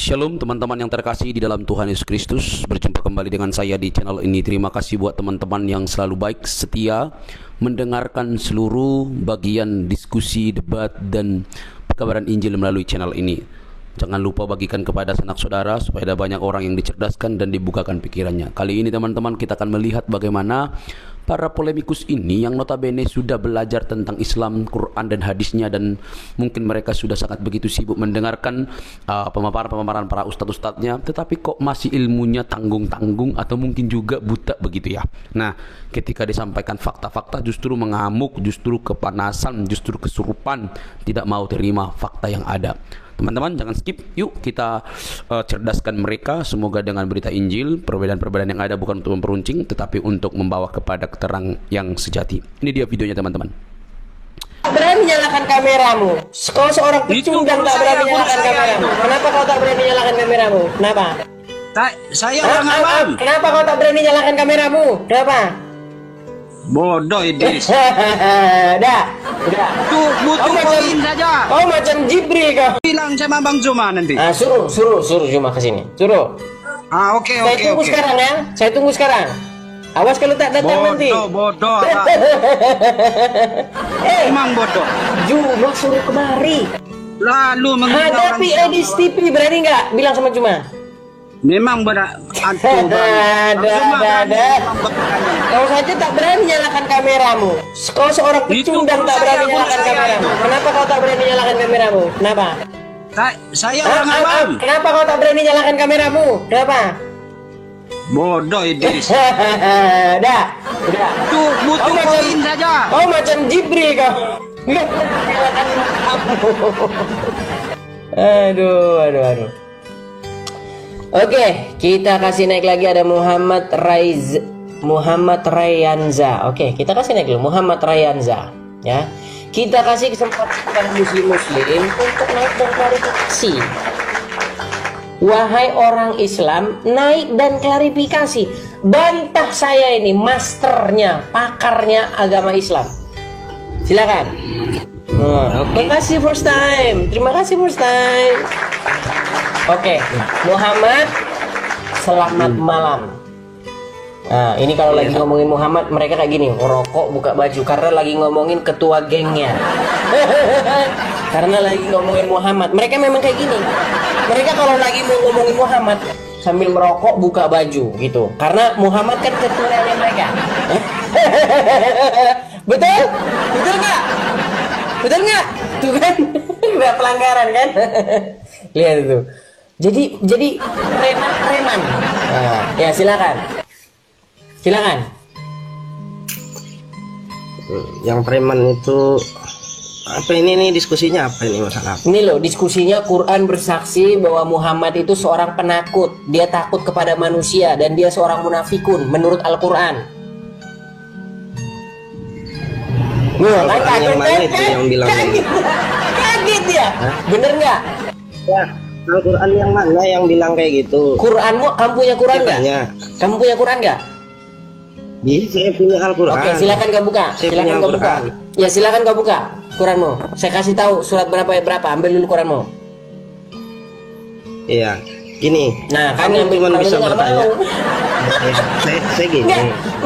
Shalom teman-teman yang terkasih di dalam Tuhan Yesus Kristus. Berjumpa kembali dengan saya di channel ini. Terima kasih buat teman-teman yang selalu baik setia mendengarkan seluruh bagian diskusi, debat, dan pekabaran Injil melalui channel ini. Jangan lupa bagikan kepada sanak saudara supaya ada banyak orang yang dicerdaskan dan dibukakan pikirannya. Kali ini teman-teman kita akan melihat bagaimana para polemikus ini yang notabene sudah belajar tentang Islam, Quran dan hadisnya, dan mungkin mereka sudah sangat begitu sibuk mendengarkan pemaparan-pemaparan para ustadz-ustadznya, tetapi kok masih ilmunya tanggung-tanggung atau mungkin juga buta begitu ya. Nah, ketika disampaikan fakta-fakta justru mengamuk, justru kepanasan, justru kesurupan, tidak mau terima fakta yang ada. Teman-teman jangan skip, yuk kita cerdaskan mereka. Semoga dengan berita Injil, perbedaan-perbedaan yang ada bukan untuk memperuncing, tetapi untuk membawa kepada keterang yang sejati. Ini dia videonya teman-teman. Berani nyalakan kameramu. Kau seorang pecundang tak berani nyalakan kameramu. Kenapa kau tak berani nyalakan kameramu? Kenapa? Saya orang awam. Kenapa kau tak berani nyalakan kameramu? Kenapa? Bodoh Idris. Udah. Tuh butuh poin saja. Oh macam Jibril kau. Bilang sama Bang Zuma nanti. Suruh Zuma ke sini. Suruh. Oke. Saya tunggu sekarang ya. Saya tunggu sekarang. Awas kalau tak datang nanti. Bodoh. Emang bodoh. Zuma suruh kemari. Lalu menghina Hadapi Edis TV, berani nggak? Bilang sama Zuma. Memang berat. Ada. Kau saja tak berani nyalakan kameramu. Kau seorang pecundang tak berani nyalakan kameramu. Kenapa kau tak berani nyalakan kameramu? Kenapa? Saya orang awam. Kenapa kau tak berani nyalakan kameramu? Kenapa? Bodoh Idris. Udah. Tuh butuh poin saja. Kau macam Jibril kau. Aduh. Oke, kita kasih naik lagi ada Muhammad Rayanza. Oke, kita kasih naik dulu Muhammad Rayanza, ya. Kita kasih kesempatan kepada muslim untuk naik dan klarifikasi. Wahai orang Islam, naik dan klarifikasi. Bantah saya ini masternya, pakarnya agama Islam. Silakan. Terima kasih first time. Oke, Muhammad, selamat malam. Nah, ini kalau lagi ngomongin Muhammad, mereka kayak gini, ngerokok, buka baju, karena lagi ngomongin ketua gengnya. Karena lagi ngomongin Muhammad, mereka memang kayak gini. Mereka kalau lagi mau ngomongin Muhammad, sambil merokok, buka baju, gitu. Karena Muhammad kan ketuanya mereka. Betul? Betul nggak? Tuh kan, udah pelanggaran kan? Lihat itu. Jadi preman. Nah, ya silakan. Yang preman itu apa ini diskusinya apa ini masalah? Ini loh diskusinya, Quran bersaksi bahwa Muhammad itu seorang penakut. Dia takut kepada manusia dan dia seorang munafikun menurut Al-Quran. Al-Quran yang mana itu yang bilang kaget ya? Bener nggak? Ya, Al-Quran yang mana yang bilang kayak gitu? Quranmu, kamu punya Quran nggak? Kamu punya Quran nggak? Saya punya Al-Quran. Oke, silakan kau buka. Ya silakan kau buka Quranmu. Saya kasih tahu surat berapa ayat berapa. Ambil dulu Quranmu. Iya, gini. Nah, kan cuma bisa bertanya. Saya gini.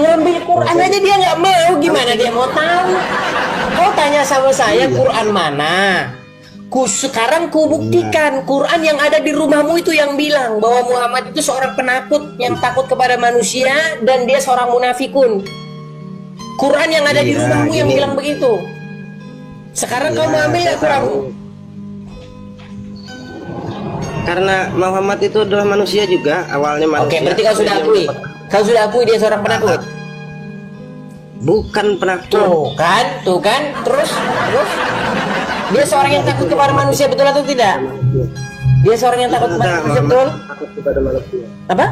Ngambil Quran aja dia nggak mau. Gimana dia mau tahu? Kau tanya sama saya Quran mana? Sekarang ku buktikan Quran yang ada di rumahmu itu yang bilang bahwa Muhammad itu seorang penakut yang takut kepada manusia dan dia seorang munafikun. Quran yang ada di rumahmu yang bilang begitu. Sekarang kau mau ambil Quranmu? Karena Muhammad itu adalah manusia juga, awalnya manusia. Oke, berarti kau sudah akui. Kau sudah akui dia seorang penakut. Bukan penakut. Tuh kan, terus dia seorang yang takut kepada manusia, betul atau tidak? Dia seorang yang takut kepada manusia, betul? Takut kepada manusia. Apa?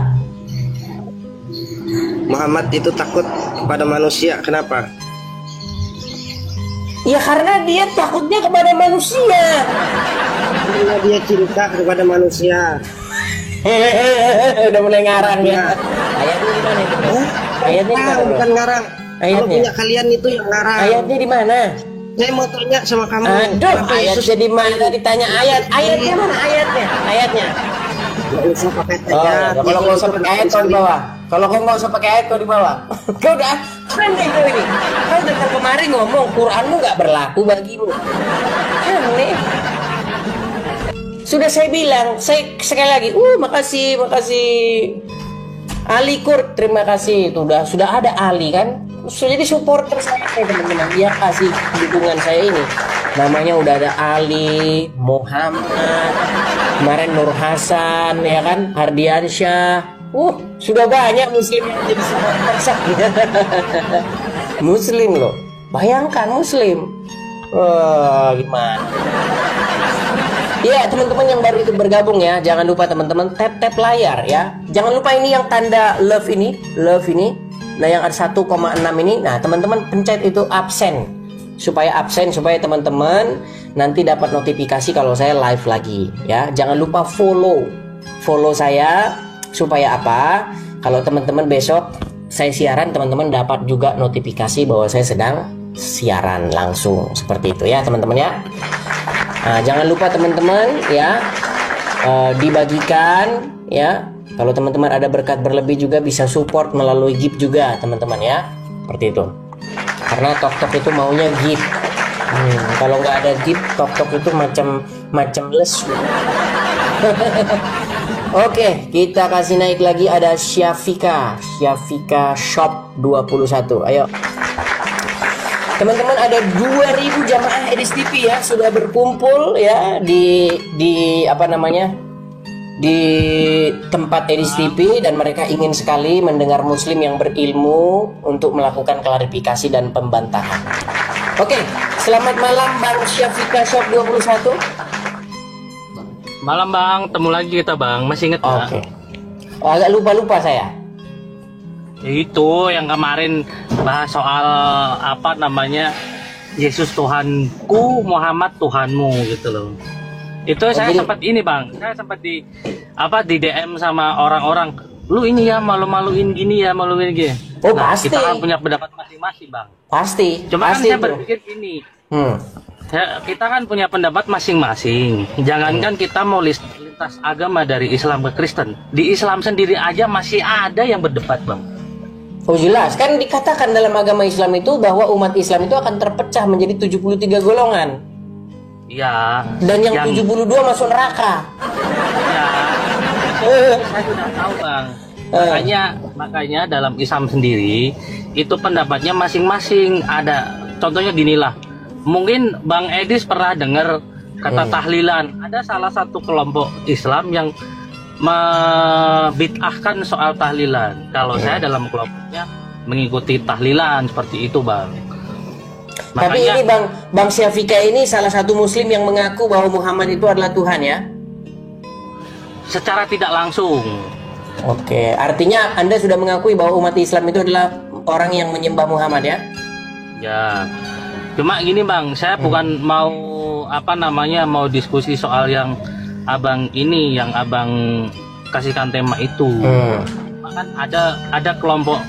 Muhammad itu takut kepada manusia, kenapa? Ya karena dia takutnya kepada manusia. Karena dia cinta kepada manusia. Udah mulai ngarang ya. Ayatnya di mana itu? Ayatnya di mana? Bukan ngarang. Kalau punya kalian itu yang ngarang. Ayatnya di mana? Saya mau tanya sama kamu. Aduh, ayatnya di mana? Ditanya ayat. Ayatnya mana ayatnya? Ayatnya. Nggak usah pakai Oh, tanya. ya, kalau nggak usah pakai ayat kau di bawah. Kalau kau nggak usah pakai ayat kau di bawah. Kau udah aneh kau ini. Kau dengar kemarin ngomong Quranmu nggak berlaku bagimu. Aneh. Sudah saya bilang, saya sekali lagi, makasih, Ali Kurt, terima kasih. Itu sudah ada Ali kan? Sudah jadi supporter saya teman-teman. Dia kasih dukungan saya ini. Namanya udah ada Ali, Muhammad, kemarin Nur Hasan, ya kan, Ardiansyah. Sudah banyak Muslim yang jadi supporter saya. Muslim loh, bayangkan Muslim. Wah, gimana? Ya teman-teman yang baru itu bergabung ya, jangan lupa teman-teman tap layar ya. Jangan lupa ini yang tanda love ini. Nah yang ada 1,6 ini, nah teman-teman pencet itu absen supaya teman-teman nanti dapat notifikasi kalau saya live lagi ya. Jangan lupa follow saya supaya apa? Kalau teman-teman besok saya siaran, teman-teman dapat juga notifikasi bahwa saya sedang siaran langsung seperti itu ya teman-teman ya. Nah, jangan lupa teman-teman ya dibagikan ya. Kalau teman-teman ada berkat berlebih juga bisa support melalui gift juga teman-teman ya. Seperti itu. Karena Tok itu maunya gift. Kalau nggak ada gift, Tok itu macam lesu. Oke, kita kasih naik lagi, ada Syafika Shop 21. Ayo. Teman-teman, ada 2000 jamaah EDIS-TV ya sudah berkumpul ya di apa namanya? Di tempat EDIS-TV, dan mereka ingin sekali mendengar muslim yang berilmu untuk melakukan klarifikasi dan pembantahan. Oke, selamat malam Bang Syafika Shop 21. Malam Bang, temu lagi kita Bang, masih inget nggak? Oke. Agak lupa saya. Itu yang kemarin bahas soal apa namanya, Yesus Tuhanku, Muhammad Tuhanmu gitu loh. Itu saya sempat ini Bang, saya sempat di DM sama orang-orang, lu ini ya malu-maluin gini ya, maluin gini. Oh nah, pasti. Kita kan punya pendapat masing-masing Bang. Pasti. Cuma pasti kan saya itu. berpikir gini. Kita kan punya pendapat masing-masing. Jangankan kita mau lintas agama dari Islam ke Kristen, di Islam sendiri aja masih ada yang berdebat Bang. Oh jelas, kan dikatakan dalam agama Islam itu bahwa umat Islam itu akan terpecah menjadi 73 golongan. Iya. Dan yang 72 masuk neraka. Iya. Saya sudah tahu Bang. Makanya dalam Islam sendiri itu pendapatnya masing-masing. Ada contohnya ginilah. Mungkin Bang Edis pernah dengar kata tahlilan. Ada salah satu kelompok Islam yang membid'ahkan soal tahlilan. Kalau saya dalam kelompoknya mengikuti tahlilan seperti itu Bang. Tapi ini Bang Syafika ini salah satu muslim yang mengaku bahwa Muhammad itu adalah Tuhan ya? Secara tidak langsung. Oke, artinya Anda sudah mengakui bahwa umat Islam itu adalah orang yang menyembah Muhammad ya? Ya. Cuma gini Bang, saya bukan mau mau diskusi soal yang Abang ini, yang Abang kasihkan tema itu. Kan ada kelompok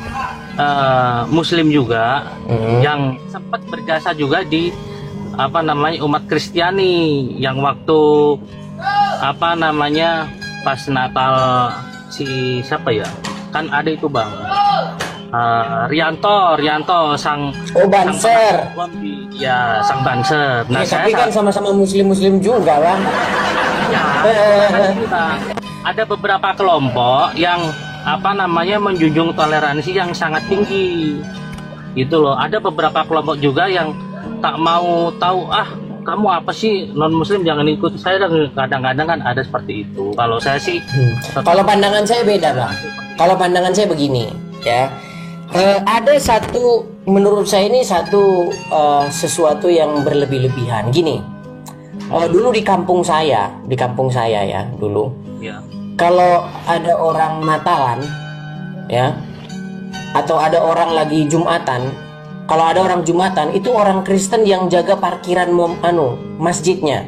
Muslim juga yang sempat berjasa juga di umat Kristiani, yang waktu pas Natal si siapa ya, kan ada itu Bang Rianto sang Banser. Sang Banser. Nah, ya, tapi kan sama-sama muslim juga Bang. Ya, ada beberapa kelompok yang menjunjung toleransi yang sangat tinggi gitu loh. Ada beberapa kelompok juga yang tak mau tahu, kamu apa sih non muslim jangan ikut saya. Kadang-kadang kan ada seperti itu. Kalau saya sih kalau pandangan saya beda Bang. Kalau pandangan saya begini ya, ada satu, menurut saya ini sesuatu yang berlebih-lebihan gini. Dulu di kampung saya ya dulu ya. Kalau ada orang Natalan ya, atau ada orang lagi Jumatan, kalau ada orang Jumatan itu orang Kristen yang jaga parkiran masjidnya.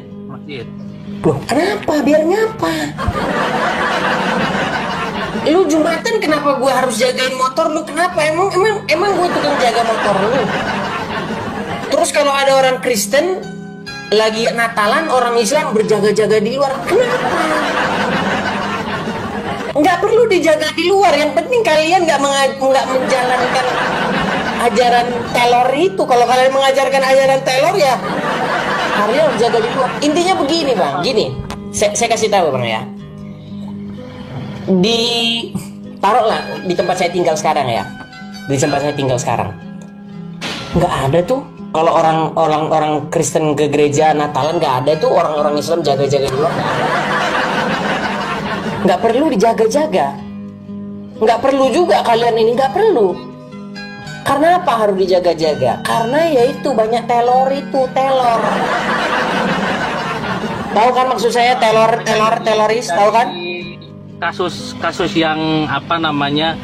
Loh kenapa? Biar ngapa? Lu Jumatan kenapa gua harus jagain motor lu? Kenapa? Emang gua tukang jaga motor lu? Terus kalau ada orang Kristen lagi Natalan, orang Islam berjaga-jaga di luar, kenapa? nggak perlu dijaga di luar. Yang penting kalian nggak menjalankan ajaran Taylor itu. Kalau kalian mengajarkan ajaran Taylor ya kalian harus jaga di luar. Intinya begini bang, gini, saya kasih tahu bang ya. Taruhlah di tempat saya tinggal sekarang ya, di tempat saya tinggal sekarang nggak ada tuh. Kalau orang Kristen ke gereja Natalan nggak ada tuh, orang-orang Islam jaga-jaga di luar. Nggak perlu dijaga-jaga, nggak perlu juga kalian ini, nggak perlu. Karena apa harus dijaga-jaga? Karena yaitu banyak teror. Tahu kan maksud saya teroris, tahu kan? Kasus yang apa namanya,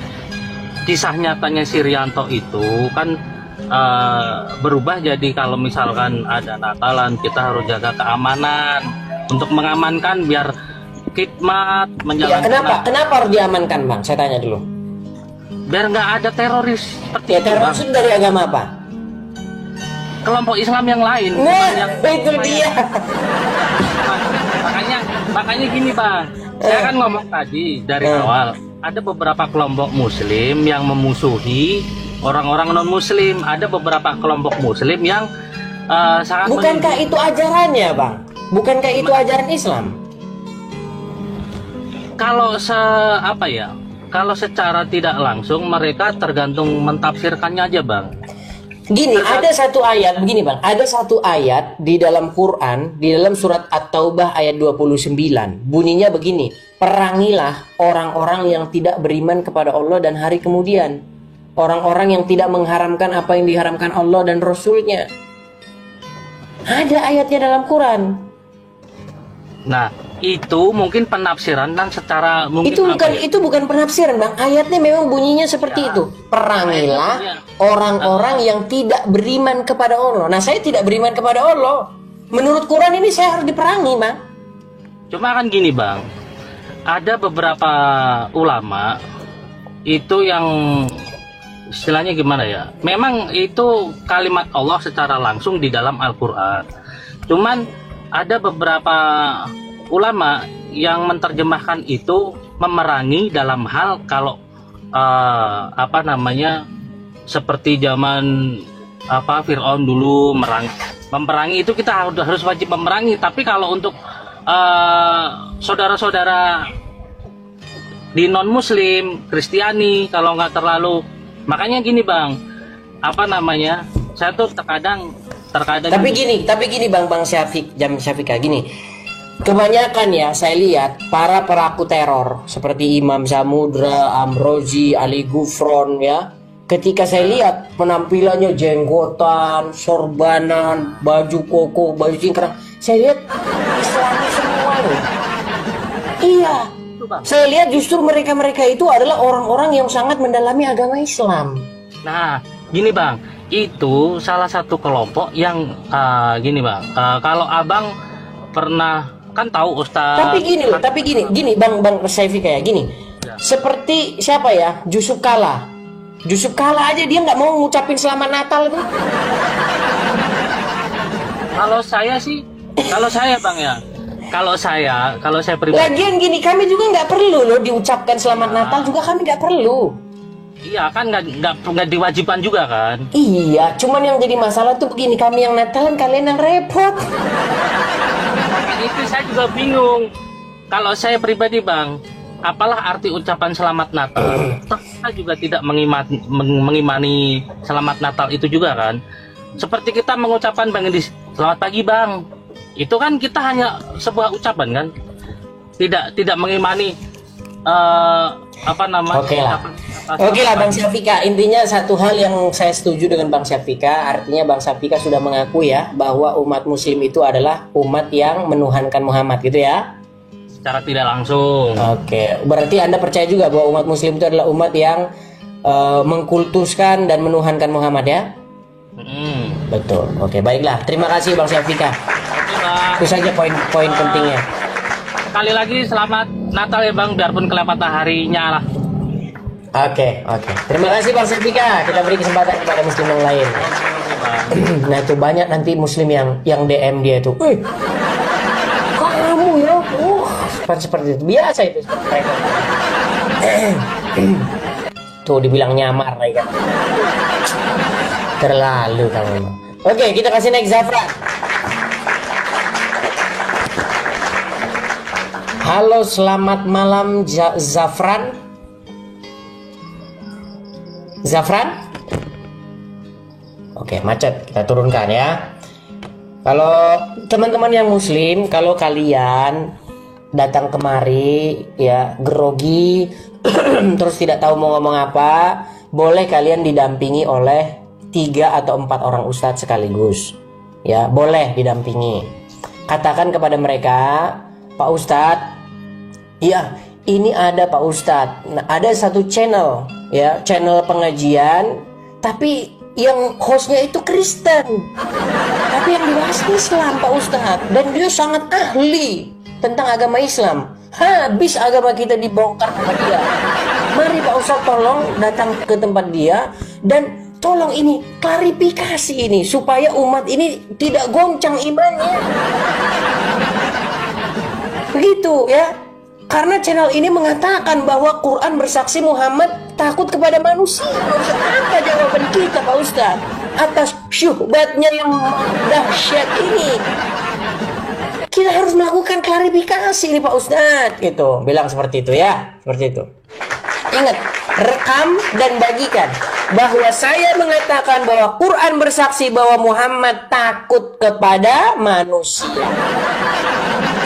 kisah nyatanya Sirianto itu kan berubah jadi kalau misalkan ada Natalan kita harus jaga keamanan untuk mengamankan biar khidmat menjalankan. Ya, kenapa harus diamankan bang? Saya tanya dulu. Biar nggak ada teroris seperti Ya itu, teroris Bang. itu dari agama apa? Kelompok Islam yang lain. Nah, yang itu dia. makanya gini bang, saya kan ngomong tadi dari awal ada beberapa kelompok Muslim yang memusuhi orang-orang non Muslim, ada beberapa kelompok Muslim yang sangat. Bukankah itu ajarannya bang? Bukankah itu ajaran Islam? Kalau kalau secara tidak langsung mereka tergantung mentafsirkannya aja bang. Gini, ada satu ayat, begini bang, ada satu ayat di dalam Quran, di dalam surat At-Taubah ayat 29, bunyinya begini, perangilah orang-orang yang tidak beriman kepada Allah dan hari kemudian, orang-orang yang tidak mengharamkan apa yang diharamkan Allah dan Rasulnya. Ada ayatnya dalam Quran. Nah, itu mungkin penafsiran dan secara mungkin Itu bukan penafsiran bang, ayatnya memang bunyinya seperti itu. Perangilah orang-orang yang tidak beriman kepada Allah. Nah, saya tidak beriman kepada Allah. Menurut Quran ini saya harus diperangi bang. Cuma kan gini bang, ada beberapa ulama itu yang istilahnya gimana ya, memang itu kalimat Allah secara langsung di dalam Al-Quran. Cuman ada beberapa ulama yang menerjemahkan itu memerangi dalam hal kalau seperti zaman Fir'aun dulu memerangi itu kita harus wajib memerangi. Tapi kalau untuk saudara-saudara di non Muslim, Kristiani, kalau nggak terlalu, makanya gini bang, saya tuh terkadang. Tapi gini bang Syafiqa gini. Kebanyakan ya saya lihat para pelaku teror seperti Imam Samudra, Amrozi, Ali Gufron ya. Ketika saya lihat penampilannya jenggotan, sorbanan, baju koko, baju cingkrang, saya lihat Islami semua loh. Iya. Saya lihat justru mereka itu adalah orang-orang yang sangat mendalami agama Islam. Nah, gini bang, itu salah satu kelompok yang gini bang, kalau abang pernah kan tahu Ustaz. Tapi gini bang Syafiqa ya gini. Ya. Seperti siapa ya? Yusuf Kala aja dia nggak mau ngucapin selamat Natal tuh. Kalau saya bang ya. Kalau saya pribadi. Lagian gini, kami juga nggak perlu loh diucapkan selamat Natal juga, kami nggak perlu. Iya kan, nggak diwajibkan juga kan. Iya, cuman yang jadi masalah tuh begini, kami yang Natalan, kalian yang repot. Itu saya juga bingung. Kalau saya pribadi bang, apalah arti ucapan selamat Natal? Kita juga tidak mengimani selamat Natal itu juga kan. Seperti kita mengucapkan bang Edis, selamat pagi bang. Itu kan kita hanya sebuah ucapan kan, tidak mengimani Oke lah Bang Syafiqa, intinya satu hal yang saya setuju dengan Bang Syafiqa, artinya Bang Syafiqa sudah mengaku ya bahwa umat Muslim itu adalah umat yang menuhankan Muhammad gitu ya, secara tidak langsung. Oke, berarti Anda percaya juga bahwa umat Muslim itu adalah umat yang mengkultuskan dan menuhankan Muhammad ya? Betul. Oke, baiklah, terima kasih Bang Syafiqa. Itu saja poin-poin pentingnya. Sekali lagi selamat Natal ya Bang, biarpun kelewatan harinya lah. Oke. Terima kasih Bang Syafiqa. Kita beri kesempatan kepada muslim yang lain. Nah itu banyak nanti muslim yang DM dia itu. Kamu ya, seperti itu biasa itu. Tuh dibilang nyamar lagi kan. Terlalu kamu. Oke, kita kasih naik Zafran. Halo, selamat malam Zafran. Zafran? Oke, macet. Kita turunkan ya. Kalau teman-teman yang muslim, kalau kalian datang kemari ya grogi terus tidak tahu mau ngomong apa, boleh kalian didampingi oleh 3 atau 4 orang ustadz sekaligus. Ya, boleh didampingi. Katakan kepada mereka, Pak Ustadz, iya, ini ada Pak Ustadz. Nah, ada satu channel, ya, channel pengajian, tapi yang hostnya itu Kristen, tapi yang dibahas Islam, Pak Ustadz, dan dia sangat ahli tentang agama Islam. Habis agama kita dibongkar sama dia. Mari Pak Ustadz tolong datang ke tempat dia dan tolong ini klarifikasi ini supaya umat ini tidak goncang imannya. Begitu ya. Karena channel ini mengatakan bahwa Quran bersaksi Muhammad takut kepada manusia. Apa jawaban kita Pak Ustadz atas syubhatnya yang dahsyat ini? Kita harus melakukan klarifikasi nih Pak Ustadz, gitu. Bilang seperti itu ya, seperti itu. Ingat, rekam dan bagikan bahwa saya mengatakan bahwa Quran bersaksi bahwa Muhammad takut kepada manusia.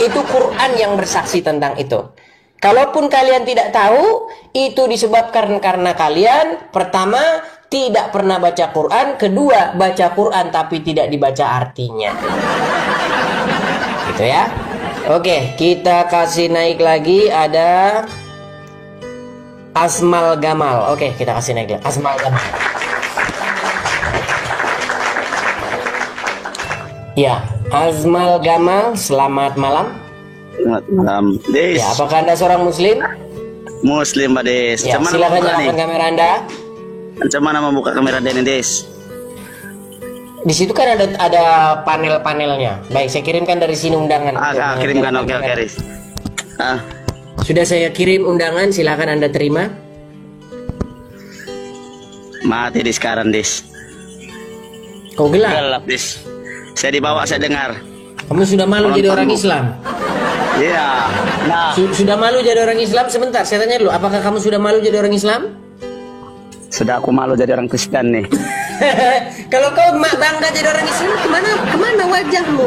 Itu Quran yang bersaksi tentang itu. Kalaupun kalian tidak tahu, itu disebabkan karena kalian pertama tidak pernah baca Quran, kedua baca Quran tapi tidak dibaca artinya. Gitu ya. Oke, kita kasih naik lagi, ada Asmal Gamal. Oke, kita kasih naik lagi Asmal Gamal. Ya, Asmal Gamal, selamat malam. Selamat malam, Des. Ya, apakah Anda seorang muslim? Muslim, Pak Des. Ya, silakan nyalakan kamera Anda. Macam mana membuka kamera Anda ini, Des? Di situ kan ada panel-panelnya. Baik, saya kirimkan dari sini undangan. Kirimkan, oke, Des. Sudah saya kirim undangan, silakan Anda terima. Mati di sekarang, Des. Kau gelap? Gelap, Des. Saya dibawa, saya dengar. Kamu sudah malu jadi orang Islam? Iya. Nah, Sudah malu jadi orang Islam? Sebentar, saya tanya dulu, apakah kamu sudah malu jadi orang Islam? sudah aku malu jadi orang Kristen nih. Kalau kau bangga jadi orang Islam, kemana wajahmu?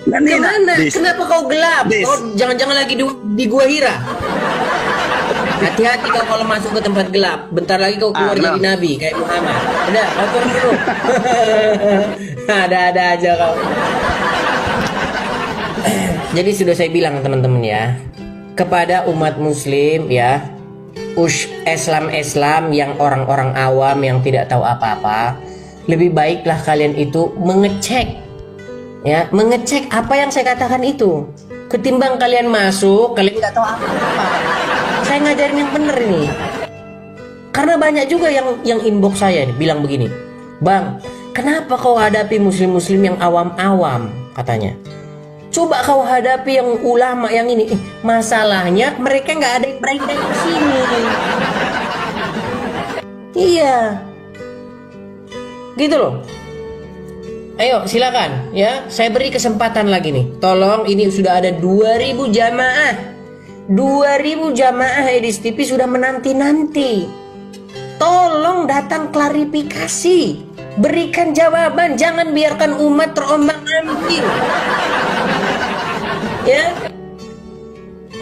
Kemana? Kenapa kau gelap? Kau jangan-jangan lagi di Gua Hira. Hati-hati kau kalau masuk ke tempat gelap. Bentar lagi kau keluar jadi nabi kayak Muhammad. Udah, kau turun dulu. Ada-ada aja kau. Jadi sudah saya bilang teman-teman ya, kepada umat muslim ya, Islam yang orang-orang awam yang tidak tahu apa-apa, lebih baiklah kalian itu mengecek ya, mengecek apa yang saya katakan itu, ketimbang kalian masuk kalian nggak tahu apa-apa. Saya ngajarin yang bener ini, karena banyak juga yang inbox saya nih, bilang begini, Bang, kenapa kau hadapi muslim-muslim yang awam-awam, katanya. Coba kau hadapi yang ulama yang ini. Masalahnya mereka nggak ada yang berani ke sini. Iya, gitu loh. Ayo silakan ya, saya beri kesempatan lagi nih. Tolong, ini sudah ada 2000 jamaah. 2000 jamaah Edis TV sudah menanti-nanti. Tolong datang klarifikasi, berikan jawaban, jangan biarkan umat terombang-ambing. Ya,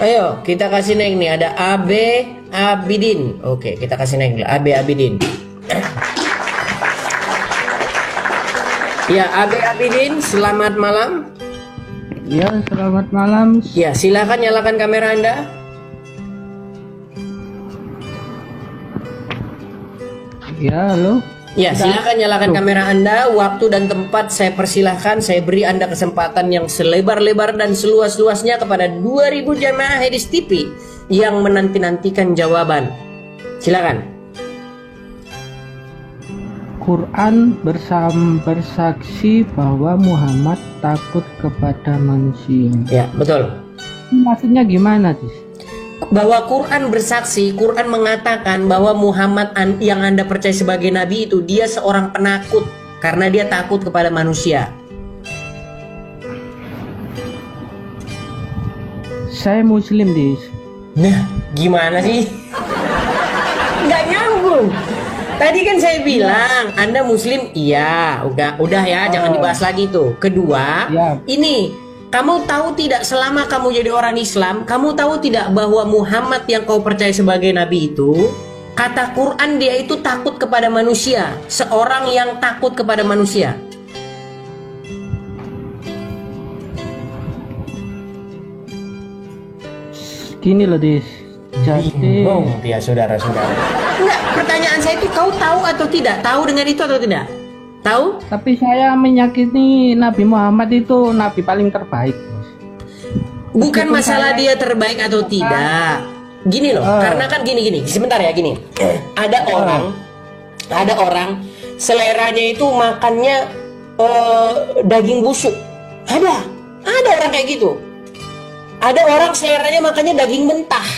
ayo kita kasih naik nih, ada AB Abidin. Oke, kita kasih naik AB Abidin. Ya, AB Abidin, selamat malam. Ya, selamat malam. Ya, silakan nyalakan kamera Anda. Ya, halo. Ya, silakan nyalakan kamera Anda. Waktu dan tempat saya persilahkan. Saya beri Anda kesempatan yang selebar-lebar dan seluas-luasnya kepada 2000 jamaah Edis TV yang menanti-nantikan jawaban. Silakan. Quran bersaksi bahwa Muhammad takut kepada manusia. Ya, betul. Maksudnya gimana, Tis? bahwa Quran bersaksi, Quran mengatakan bahwa Muhammad yang Anda percaya sebagai nabi itu dia seorang penakut karena dia takut kepada manusia. Saya Muslim, Dis. Nah, gimana sih? Nggak nyambung. Tadi kan saya bilang Anda Muslim, iya, udah ya, jangan dibahas lagi tuh. Kedua, Ya. ini kamu tahu tidak selama kamu jadi orang Islam, kamu tahu tidak bahwa Muhammad yang kau percaya sebagai nabi itu, kata Quran dia itu takut kepada manusia, seorang yang takut kepada manusia. Gini loh, Dis. Jadi Bingung dia saudara-saudara. Enggak, pertanyaan saya itu kau tahu atau tidak? Tahu dengan itu atau tidak? Tahu? tapi saya meyakini Nabi Muhammad itu nabi paling terbaik, Bos. Bukan Meskipun masalah saya- dia terbaik atau tidak. Gini loh, karena kan gini. Sebentar ya, gini. Ada orang seleranya itu makannya daging busuk. Ada orang kayak gitu. Ada orang seleranya makannya daging mentah.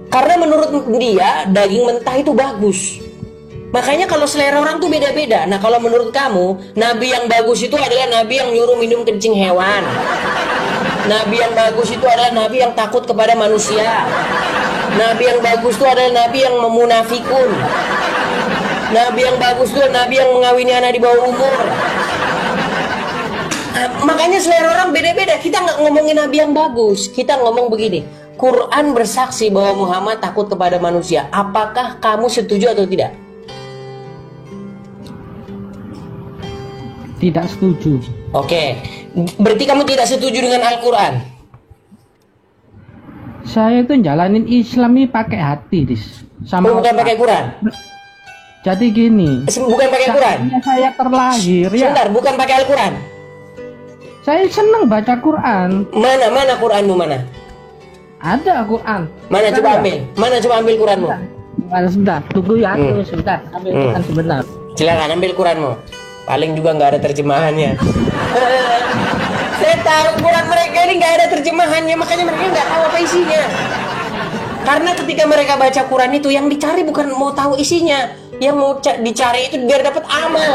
Karena menurut dia daging mentah itu bagus. Makanya kalau selera orang tuh beda-beda. Nah, kalau menurut kamu, nabi yang bagus itu adalah nabi yang nyuruh minum kencing hewan. Nabi yang bagus itu adalah nabi yang takut kepada manusia. Nabi yang bagus itu adalah nabi yang memunafikun. Nabi yang bagus itu adalah nabi yang mengawini anak di bawah umur. Makanya selera orang beda-beda. Kita nggak ngomongin nabi yang bagus. Kita ngomong begini. Quran bersaksi bahwa Muhammad takut kepada manusia. Apakah kamu setuju atau tidak? Tidak setuju. Oke, berarti kamu tidak setuju dengan Al-Quran? Saya itu jalanin Islam ini pakai hati, Dis. Sama Bukan otak. pakai Quran? Jadi gini, Bukan pakai Quran? seandainya saya terlahir ya, Sebentar, bukan pakai Al-Quran? saya senang baca Quran. Mana Quranmu mana? Ada Quran. Mana coba ambil? Mana coba ambil Quranmu? Sebentar, tunggu ya, tunggu sebentar. Ambil Quran sebentar. Silakan ambil Quranmu. Paling juga nggak ada terjemahannya. Saya tahu Quran mereka ini nggak ada terjemahannya, makanya mereka nggak tahu apa isinya. Karena ketika mereka baca Quran itu yang dicari bukan mau tahu isinya, yang mau dicari itu biar dapat amal.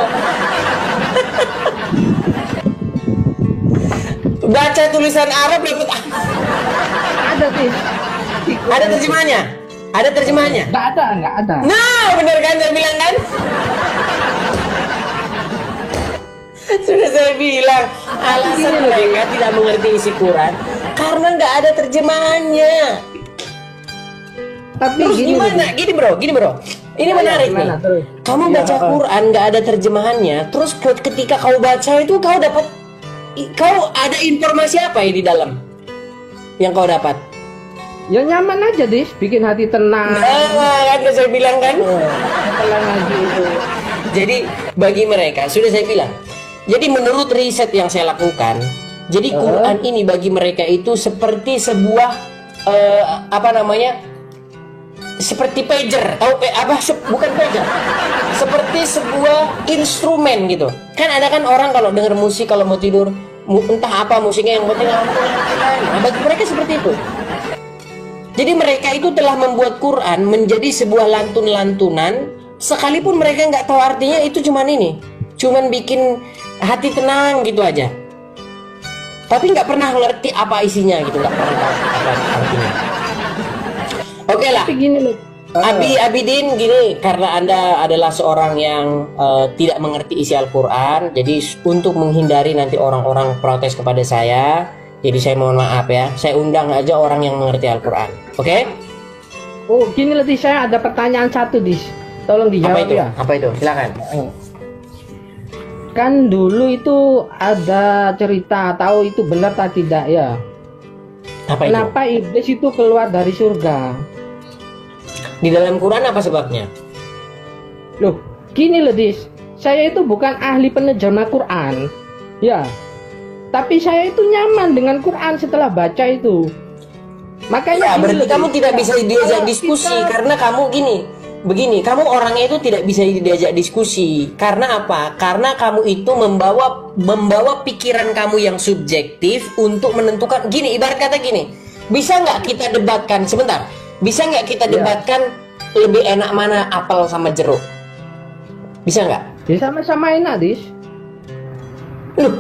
Baca tulisan Arab dapat amal. Ada, Dis. Ada terjemahannya? Ada terjemahannya? Nggak ada. Nah, bener kan saya bilang kan? Sudah saya bilang, alasan mereka tidak mengerti isi Quran karena nggak ada terjemahannya. Tapi Terus gimana? Gini bro. Ini menarik nih. gimana, terus? Kamu baca Quran nggak ada terjemahannya, terus ketika kau baca itu kau ada informasi apa ya di dalam yang kau dapat? Ya nyaman aja, Dis. Bikin hati tenang. Nah, kan udah saya bilang kan? Tenang aja itu. Jadi bagi mereka sudah saya bilang. Jadi menurut riset yang saya lakukan, jadi Quran ini bagi mereka itu seperti sebuah seperti pager, tahu bukan pager, seperti sebuah instrumen gitu. Kan ada kan orang kalau dengar musik kalau mau tidur, entah apa musiknya yang penting nah, bagi mereka seperti itu. Jadi mereka itu telah membuat Quran menjadi sebuah lantun-lantunan, sekalipun mereka nggak tahu artinya, itu cuman bikin hati tenang gitu aja. Tapi nggak pernah ngerti apa isinya gitu, nggak pernah tahu apa artinya. Oke lah. Tapi gini loh. Abidin gini, karena Anda adalah seorang yang tidak mengerti isi Al-Quran, jadi untuk menghindari nanti orang-orang protes kepada saya, jadi saya mohon maaf ya, saya undang aja orang yang mengerti Al-Quran. Oke? Oh, gini loh, Dis. Saya ada pertanyaan satu, Dis. Tolong dijawab ya. Apa itu? Silakan. Kan dulu itu ada cerita, tahu itu benar atau tidak ya? Apa itu? Kenapa iblis itu keluar dari surga? Di dalam Quran apa sebabnya? Loh, gini loh, Dis. Saya itu bukan ahli penerjemah Quran. Ya. Tapi saya itu nyaman dengan Quran setelah baca itu. Makanya Ya, berarti kamu tidak bisa diajak Kalau diskusi kita- karena kamu begini, kamu orangnya itu tidak bisa diajak diskusi. Karena apa? Karena kamu itu membawa pikiran kamu yang subjektif untuk menentukan. Gini, ibarat kata gini. Bisa nggak kita debatkan sebentar? Bisa nggak kita debatkan lebih enak mana apel sama jeruk? Bisa nggak? Ya sama-sama enak, Dis. Loh,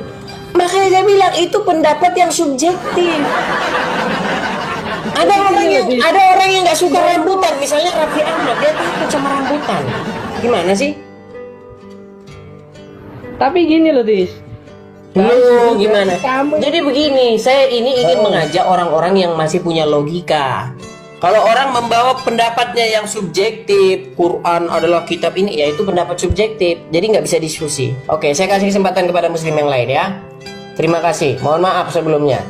makanya saya bilang itu pendapat yang subjektif. Ada orang yang nggak suka rambutan, misalnya Raffi Ahmad, dia takut sama rambutan. Gimana sih? Tapi gini loh, Dis. Loh, gimana? Jadi begini, saya ini ingin mengajak orang-orang yang masih punya logika. Kalau orang membawa pendapatnya yang subjektif, Quran adalah kitab ini, ya itu pendapat subjektif. Jadi nggak bisa diskusi. Oke, saya kasih kesempatan kepada muslim yang lain ya. Terima kasih. Mohon maaf sebelumnya.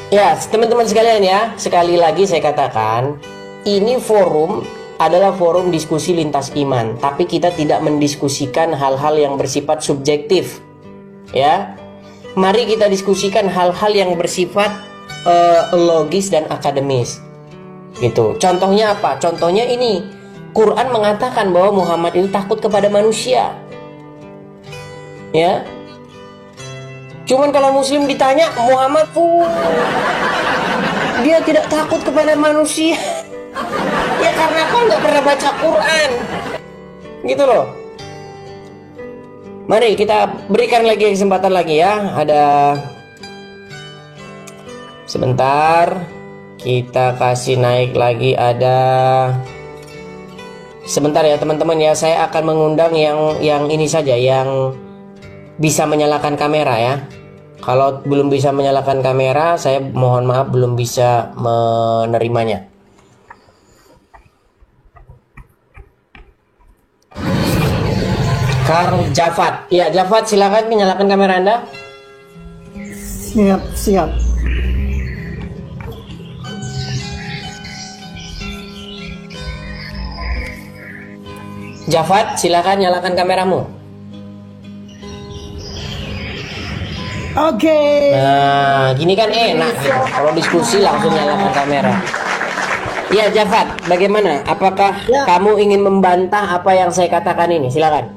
Ya, teman-teman sekalian ya, sekali lagi saya katakan, ini forum adalah forum diskusi lintas iman, tapi kita tidak mendiskusikan hal-hal yang bersifat subjektif. Ya, mari kita diskusikan hal-hal yang bersifat logis dan akademis. Gitu. Contohnya apa? Contohnya ini, Quran mengatakan bahwa Muhammad itu takut kepada manusia. Ya. Cuman kalau muslim ditanya, Muhammad dia tidak takut kepada manusia. Ya karena kau nggak pernah baca Quran. Gitu loh. Mari kita berikan lagi kesempatan lagi ya. Ada sebentar. Kita kasih naik lagi, ada sebentar ya teman-teman ya, saya akan mengundang yang ini saja, yang bisa menyalakan kamera ya. Kalau belum bisa menyalakan kamera, saya mohon maaf belum bisa menerimanya. Karl Jafat. Ya, Jafat silakan menyalakan kamera Anda. Siap. Jafat, silakan nyalakan kameramu. Oke. Nah, gini kan enak. Kalau diskusi langsung nyalakan kamera. Ya, Jafat, bagaimana? Apakah kamu ingin membantah apa yang saya katakan ini? Silakan.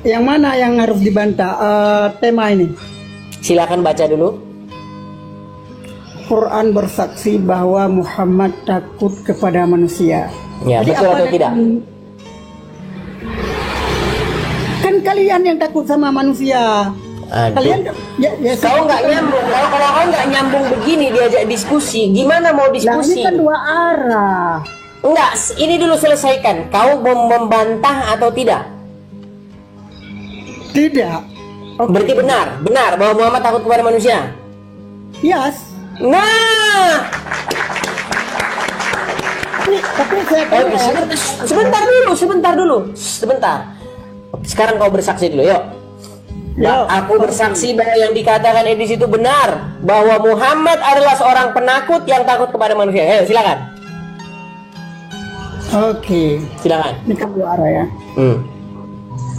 Yang mana yang harus dibantah tema ini? Silakan baca dulu. Quran bersaksi bahwa Muhammad takut kepada manusia. Ya, jadi betul atau tidak? Kan kalian yang takut sama manusia. Aduh. Kalian kau nggak nyambung. Kalau kau nggak nyambung begini diajak diskusi, gimana mau diskusi? Nah, ini kan dua arah. Enggak, ini dulu selesaikan. Kau mau membantah atau tidak? Tidak. Okay. Berarti benar bahwa Muhammad takut kepada manusia. Yes. Nah. Tapi saya sebentar dulu. Sekarang kau bersaksi dulu, yuk. Aku bersaksi bahwa yang dikatakan Edis itu benar, bahwa Muhammad adalah seorang penakut yang takut kepada manusia. Ayo, silakan. Oke. Silakan. Ini kan dua arah ya.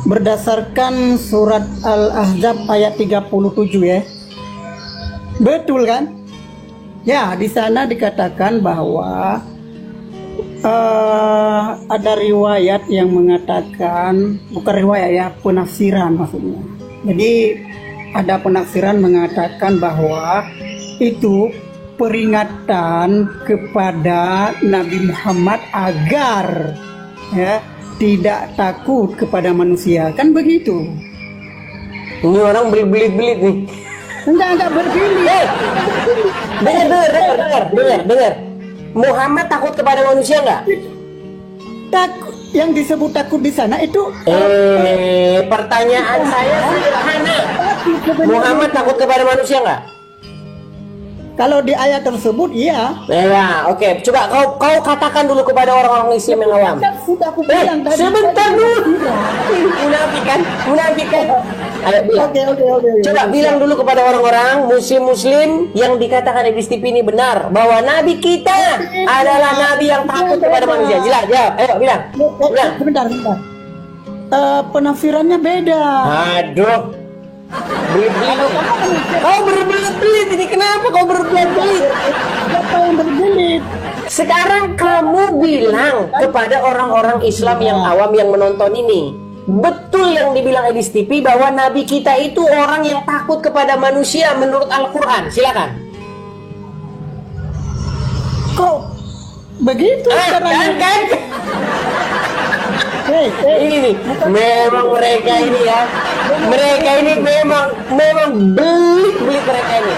Berdasarkan surat Al-Ahzab ayat 37 ya. Betul kan? Ya, di sana dikatakan bahwa ada riwayat yang mengatakan, bukan riwayat ya, penafsiran maksudnya. Jadi ada penafsiran mengatakan bahwa itu peringatan kepada Nabi Muhammad agar ya tidak takut kepada manusia, kan begitu? Ini orang berbelit-belit nih. Enggak berbelit. Dengar. Muhammad takut kepada manusia enggak? Takut. Yang disebut takut di sana itu pertanyaan saya sederhana. Muhammad takut kepada manusia enggak? Kalau di ayat tersebut iya. Ya, oke. Coba kau katakan dulu kepada orang-orang Islam yang awam. Sudah aku bilang tadi. Sebentar dulu. Munafikan. Ayo bilang. Oke. Coba bilang dulu kepada orang-orang muslim yang dikatakan di TV ini benar bahwa nabi kita adalah nabi yang takut kepada manusia. Jelas, jawab. Ayo bilang. Sebentar. Penafsirannya beda. Aduh. Kau berbelit-belit ini, kenapa kau berbelit-belit? Siapa yang berbelit? Sekarang kamu bilang kepada orang-orang Islam yang awam yang menonton ini, betul yang dibilang Edis TV bahwa Nabi kita itu orang yang takut kepada manusia menurut Al-Quran. Silakan. kok begitu caranya? Kan? Ini nih, memang mereka ini ya, mereka ini memang belit mereka ini.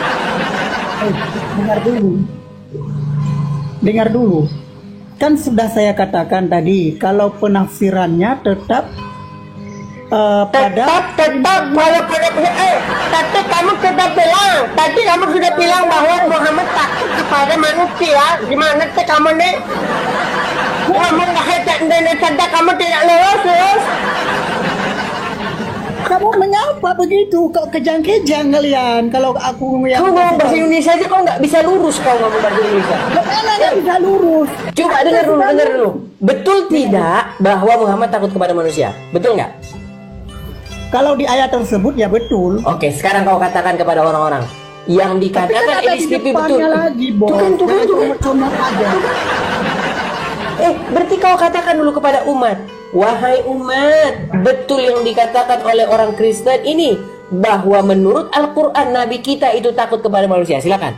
Dengar dulu. Kan sudah saya katakan tadi, kalau penafsirannya tetap tetap tapi kamu sudah bilang, tadi kamu sudah bilang bahwa Muhammad takut kepada manusia. Gimana sih kamu nih? Kamu nggak hebat Indonesia, kamu tidak lulus. Kamu menyapa begitu, kok kejang-kejang kalian. Kalau aku yang Kau ngomong bahasa Indonesia aja kau nggak bisa lurus, kau ngomong bahasa Indonesia. Bagaimana nggak bisa lurus? Coba dengar dulu. Betul tidak bahwa Muhammad takut kepada manusia? Betul nggak? Kalau di ayat tersebut ya betul. Oke, sekarang kau katakan kepada orang-orang yang dikatakan ini betul. Lagi, Bos. Tukan. Berarti kau katakan dulu kepada umat, wahai umat, betul yang dikatakan oleh orang Kristen ini bahwa menurut Al-Quran Nabi kita itu takut kepada manusia. Silakan.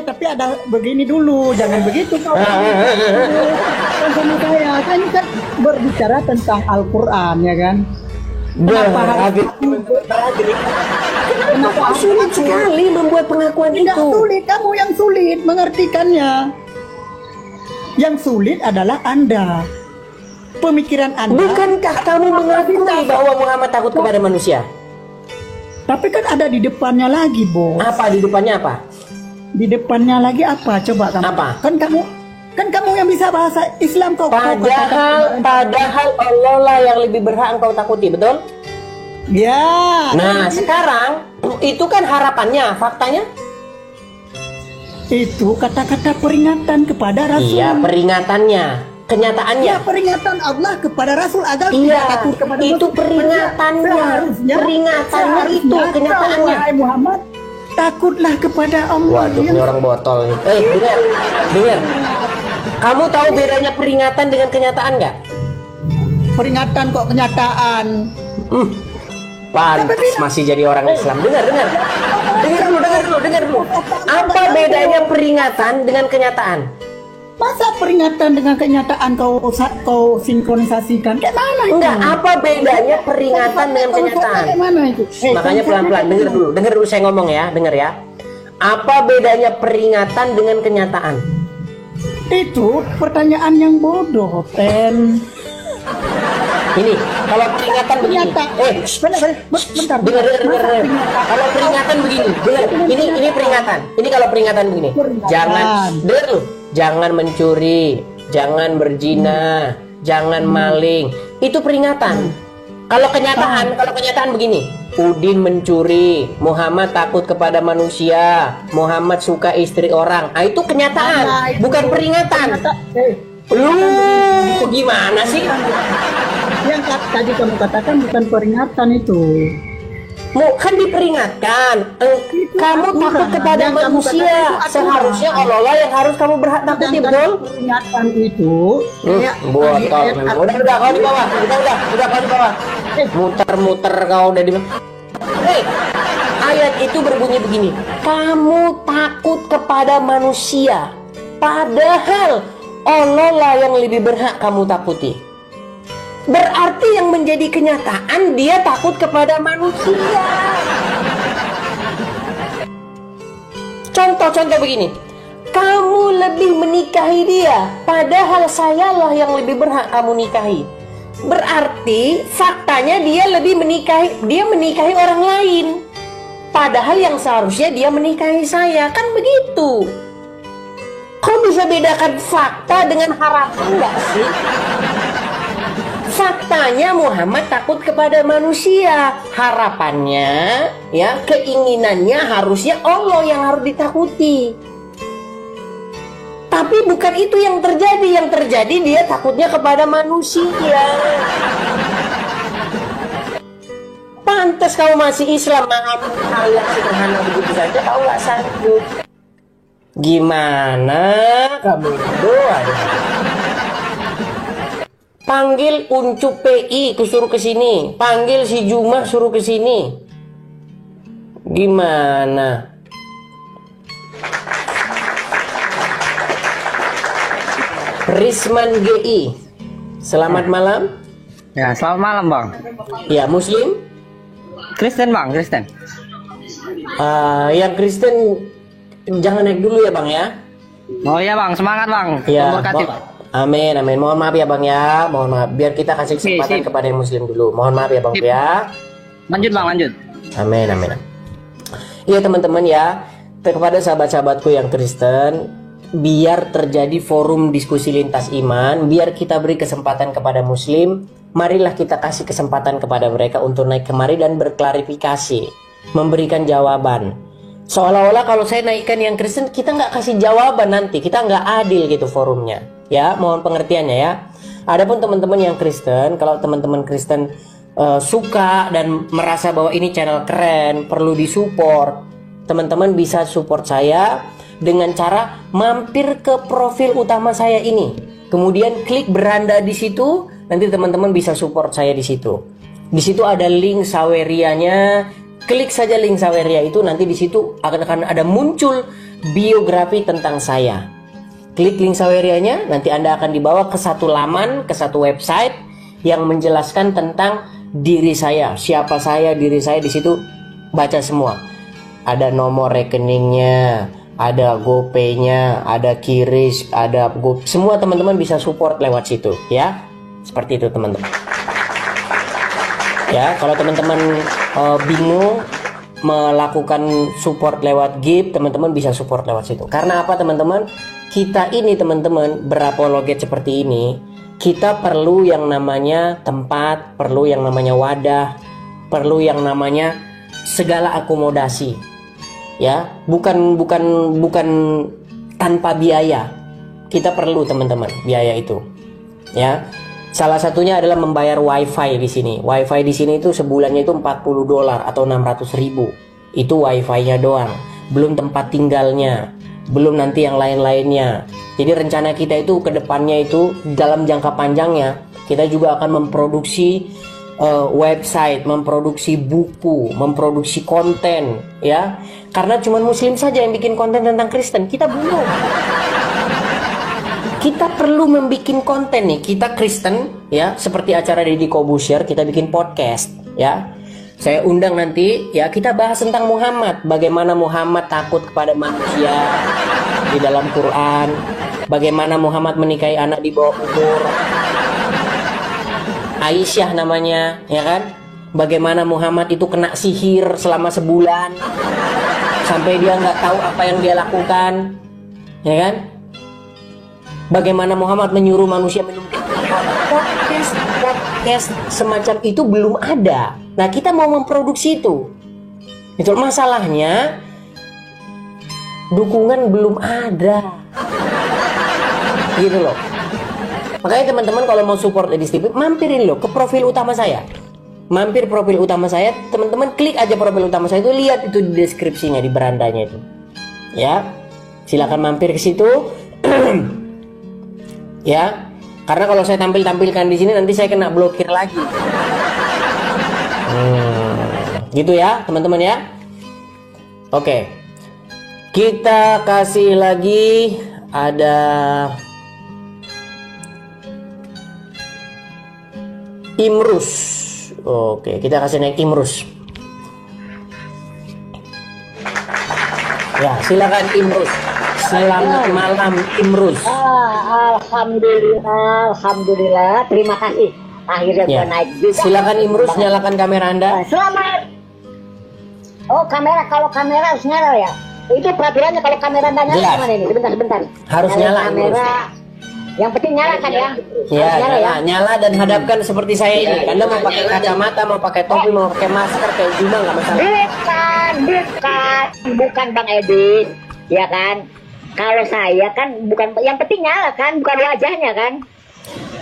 Tapi ada begini dulu, jangan begitu kau. Sama saya, kan berbicara tentang Al-Quran ya kan. Kenapa sulit sekali membuat pengakuan itu? Tidak sulit, kamu yang sulit mengertikannya. Yang sulit adalah Anda, pemikiran Anda. Bukankah kamu mengakui bahwa Muhammad takut kepada manusia? Tapi kan ada di depannya lagi, Bos. Apa di depannya apa? Di depannya lagi apa? Coba kamu. Apa? Kan kamu yang bisa bahasa Islam kau. Padahal Allah lah yang lebih berhak engkau takuti, betul? Ya. Nah, sekarang itu kan harapannya, faktanya? Itu kata-kata peringatan kepada Rasul. Iya, peringatannya. Kenyataannya. Ya, peringatan Allah kepada Rasul agar iya, tidak takut kepada itu peringatannya. Peringatannya itu kenyataannya. Muhammad, takutlah kepada Allah. Waduh, ini orang botol. Dengar. Kamu tahu bedanya peringatan dengan kenyataan nggak? Peringatan kok kenyataan. Pantas masih jadi orang Islam. Dengar dulu. Apa bedanya peringatan dengan kenyataan? Masa peringatan dengan kenyataan kau sinkronisasikan? Kayak mana itu? Enggak, apa bedanya peringatan dengan kenyataan? Kayak mana itu? Makanya pelan-pelan, dengar dulu saya ngomong ya, dengar ya. Apa bedanya peringatan dengan kenyataan? Itu pertanyaan yang bodoh, Ten. Ini, kalau peringatan begini. Bentar. Dengar. Kalau peringatan begini, dengar. Ini peringatan. Ini kalau peringatan begini. Dengar lu. Jangan mencuri, jangan berzina, jangan maling. Itu peringatan. Kalau kenyataan begini. Udin mencuri, Muhammad takut kepada manusia, Muhammad suka istri orang. Itu kenyataan, bukan peringatan. Lu gimana sih? Yang tadi kamu katakan bukan peringatan itu. Kan diperingatkan. Kamu takut kepada manusia. Seharusnya Allah yang harus kamu berhak takuti, betul? Peringatan itu. Botol. Udah kau di bawah. Udah kau di bawah. Muter-muter kau udah di. Ayat itu berbunyi begini. Kamu takut kepada manusia. Padahal Allah lah yang lebih berhak kamu takuti. Berarti yang menjadi kenyataan dia takut kepada manusia. Contoh begini. Kamu lebih menikahi dia, padahal sayalah yang lebih berhak kamu nikahi. Berarti faktanya dia menikahi orang lain. Padahal yang seharusnya dia menikahi saya, kan begitu. Kau bisa bedakan fakta dengan harapan enggak sih? Faktanya Muhammad takut kepada manusia. Harapannya, ya, keinginannya harusnya Allah yang harus ditakuti. Tapi bukan itu yang terjadi. Yang terjadi dia takutnya kepada manusia. Pantas kau masih Islam mengambil hal yang sederhana begitu saja kau nggak sanggup. Gimana kamu doa? Panggil Uncup PI suruh ke sini. Panggil si Jumah suruh ke sini. Gimana? Risman GI. Selamat malam. Ya, selamat malam bang. Ya, Muslim? Kristen bang, Kristen. Yang Kristen jangan naik dulu ya bang ya. Oh iya bang, semangat bang. Ya, Memberkati. amin, amin. Mohon maaf ya bang ya, mohon maaf. Biar kita kasih kesempatan Sip. kepada yang Muslim dulu. Mohon maaf ya bang Sip. ya. Lanjut bang, lanjut. Amin, amin. Iya teman-teman ya, kepada sahabat-sahabatku yang Kristen, biar terjadi forum diskusi lintas iman, biar kita beri kesempatan kepada Muslim, marilah kita kasih kesempatan kepada mereka untuk naik kemari dan berklarifikasi, memberikan jawaban. Seolah-olah kalau saya naikkan yang Kristen, kita nggak kasih jawaban nanti, kita nggak adil gitu forumnya. Ya, mohon pengertiannya ya. Adapun teman-teman yang Kristen, kalau teman-teman Kristen suka dan merasa bahwa ini channel keren, perlu disupport, teman-teman bisa support saya dengan cara mampir ke profil utama saya ini, kemudian klik beranda di situ, nanti teman-teman bisa support saya di situ. Di situ ada link Sawerianya, klik saja link Saweria itu, nanti di situ akan ada muncul biografi tentang saya. Klik link Sawerianya, nanti Anda akan dibawa ke satu laman, ke satu website yang menjelaskan tentang diri saya, siapa saya, diri saya. Di situ baca semua. Ada nomor rekeningnya, ada GoPay-nya, ada Kiris, ada semua teman-teman bisa support lewat situ ya. Seperti itu teman-teman. Ya, kalau teman-teman bingung melakukan support lewat Gift, teman-teman bisa support lewat situ. Karena apa teman-teman? Kita ini teman-teman berapologet seperti ini, kita perlu yang namanya tempat, perlu yang namanya wadah, perlu yang namanya segala akomodasi. Ya, bukan tanpa biaya. Kita perlu teman-teman biaya itu. Ya. Salah satunya adalah membayar wifi di sini. Wifi di sini itu sebulannya itu $40 atau 600.000. Itu wifi-nya doang, belum tempat tinggalnya, belum nanti yang lain-lainnya. Jadi rencana kita itu ke depannya itu dalam jangka panjangnya kita juga akan memproduksi website, memproduksi buku, memproduksi konten ya. Karena cuma Muslim saja yang bikin konten tentang Kristen, kita belum. Kita perlu membuat konten nih, kita Kristen ya, seperti acara Deddy Corbuzier, kita bikin podcast ya. Saya undang nanti ya, kita bahas tentang Muhammad, bagaimana Muhammad takut kepada manusia di dalam Quran, bagaimana Muhammad menikahi anak di bawah umur, Aisyah namanya ya kan, bagaimana Muhammad itu kena sihir selama sebulan sampai dia nggak tahu apa yang dia lakukan ya kan. Bagaimana Muhammad menyuruh manusia minum podcast semacam itu belum ada. Nah kita mau memproduksi itu. Itu masalahnya, dukungan belum ada. Gitu loh. Makanya teman-teman kalau mau support Edis TV, mampirin loh ke profil utama saya. Mampir profil utama saya, teman-teman klik aja profil utama saya itu, lihat itu di deskripsinya, di berandanya itu. Ya, silakan mampir ke situ. Ya, karena kalau saya tampilkan di sini nanti saya kena blokir lagi. Gitu ya teman-teman ya. Oke, kita kasih lagi ada Imrus. Oke, kita kasih naik Imrus. Ya, silakan Imrus. Selamat malam Imrus. Alhamdulillah, terima kasih. Akhirnya Ya. gua naik juga. Silakan Imrus, nyalakan kamera Anda. Selamat. Oh, kamera, kalau kamera harus nyala ya. Itu peraturannya, kalau kamera nggak nyala Jelas. gimana ini? Sebentar. Harus Nyalain nyala, kamera. Yang penting nyala kan ya? Ya, Harus nyala ya. nyala dan hadapkan seperti saya ini. Anda mau pakai kacamata, mau pakai topi, mau pakai masker kayak Juma nggak masalah. Bukan Bang Edis, ya kan? Kalau saya kan bukan, yang penting nyala kan, bukan wajahnya kan?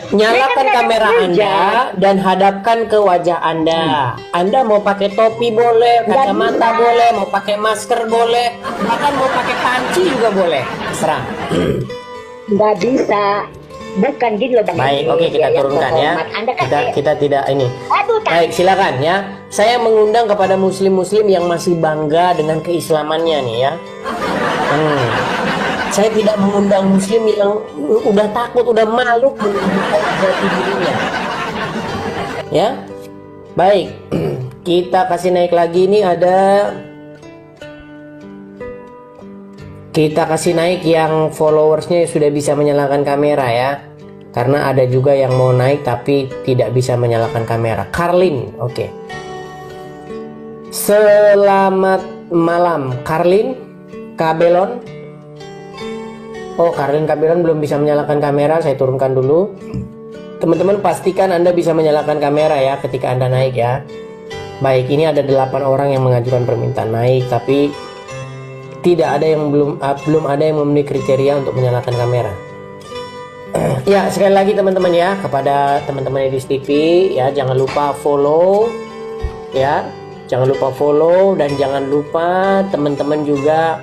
Nyalakan kamera Anda dan hadapkan ke wajah Anda. Anda mau pakai topi boleh, kacamata boleh, mau pakai masker boleh, bahkan mau pakai panci juga boleh. Serah. Nggak bisa. Bukan gitu loh Bang. Baik, Edis. oke kita Yang turunkan ya. terhormat. Anda kan Kita tidak ini. Aduh, Baik, silakan ya. Saya mengundang kepada muslim-muslim yang masih bangga dengan keislamannya nih ya. Saya tidak mengundang muslim yang udah takut, udah malu menunjukkan jati dirinya. Ya, baik. Kita kasih naik lagi. Ini ada, kita kasih naik yang followersnya sudah bisa menyalakan kamera ya. Karena ada juga yang mau naik tapi tidak bisa menyalakan kamera. Karlin, oke. Selamat malam, Karlin Kabelon. Oh, Karlin Kabelon belum bisa menyalakan kamera. Saya turunkan dulu. Teman-teman pastikan Anda bisa menyalakan kamera ya ketika Anda naik ya. Baik, ini ada 8 orang yang mengajukan permintaan naik, tapi tidak ada yang belum ada yang memenuhi kriteria untuk menyalakan kamera. Ya, sekali lagi teman-teman ya, kepada teman-teman Edis TV ya, jangan lupa follow ya, jangan lupa follow, dan jangan lupa teman-teman juga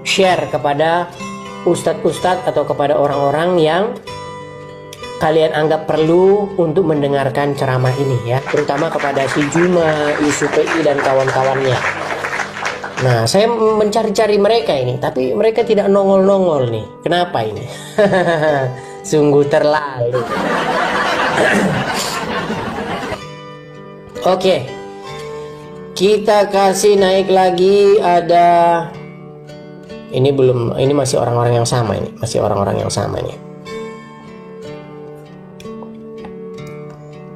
share kepada ustadz-ustadz atau kepada orang-orang yang kalian anggap perlu untuk mendengarkan ceramah ini ya, terutama kepada si Juma, Isupi dan kawan-kawannya. Nah, saya mencari-cari mereka ini, tapi mereka tidak nongol-nongol nih. Kenapa ini? Sungguh terlalu. Oke. Kita kasih naik lagi. Ada ini belum, ini masih orang-orang yang sama ini, masih orang-orang yang sama nih.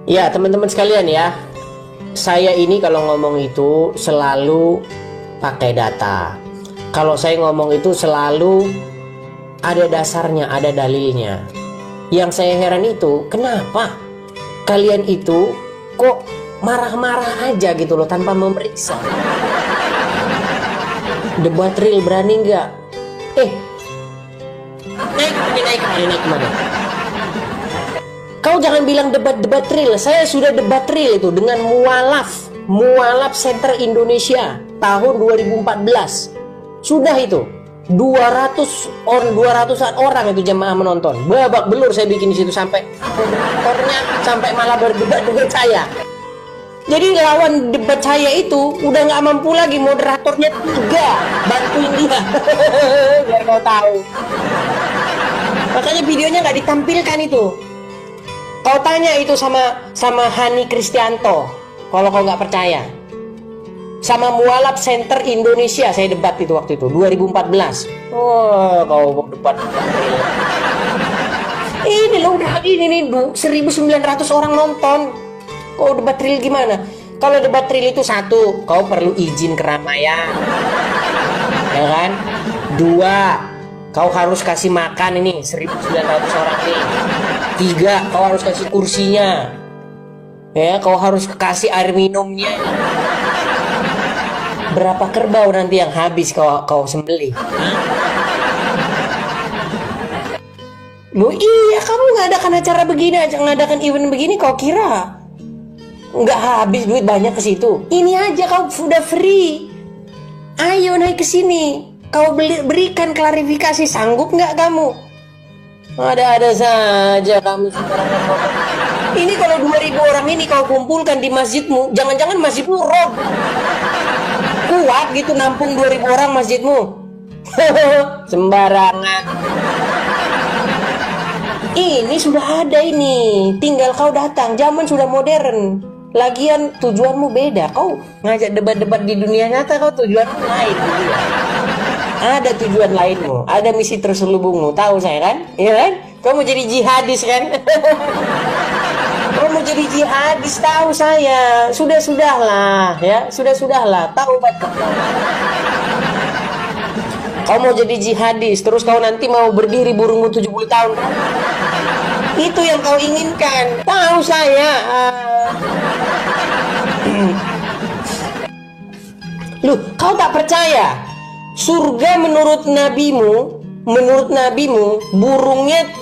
Ya, teman-teman sekalian ya. Saya ini kalau ngomong itu selalu pakai data. Kalau saya ngomong itu selalu ada dasarnya, ada dalilnya. Yang saya heran itu, kenapa kalian itu kok marah-marah aja gitu loh tanpa memeriksa. Debat real berani nggak? Naik kemana? Kau jangan bilang debat real. Saya sudah debat real itu dengan Mualaf Center Indonesia tahun 2014. Sudah itu 200-an orang itu jemaah menonton. Babak belur saya bikin di situ sampai sampai malah berdebat dengan saya. Jadi lawan debat saya itu udah nggak mampu lagi, moderatornya 3 bantuin dia. Biar kau tahu. Makanya videonya nggak ditampilkan itu. Kau tanya itu sama Hani Kristianto, kalau kau nggak percaya. Sama Mualaf Center Indonesia saya debat itu waktu itu 2014. Oh, kau debat. Ini loh, udah ini nih 1.900 orang nonton. Kau debat real gimana? Kalau debat real itu 1, kau perlu izin keramaian, ya kan? 2, kau harus kasih makan ini 1.900 orang nih. 3, kau harus kasih kursinya. Ya, kau harus kasih air minumnya. Berapa kerbau nanti yang habis kau sembelih? Loh iya, kamu ngadakan acara begini, ngadakan event begini, kau kira nggak habis duit banyak ke situ? Ini aja kau sudah free. Ayo naik ke sini. Kau berikan klarifikasi, sanggup nggak kamu? Ada-ada saja kamu sembarangan ngomong. Ini kalau 2.000 orang ini kau kumpulkan di masjidmu, jangan-jangan masjidmu rob. Kuat gitu nampung 2.000 orang masjidmu. Sembarangan. Ini sudah ada ini, tinggal kau datang. Zaman sudah modern. Lagian tujuanmu beda. Kau ngajak debat-debat di dunia nyata, kau tujuanmu lain gitu ya. Ada tujuan lainmu, ada misi terselubungmu. Tahu saya kan? Iya kan? Kau mau jadi jihadis kan? Kau mau jadi jihadis, tahu saya. Sudahlah ya, sudahlah. Taubat. Kau mau jadi jihadis, terus kau nanti mau berdiri burungmu 70 tahun. Itu yang kau inginkan. Tahu saya. Loh, kau tak percaya? Surga menurut nabimu burungnya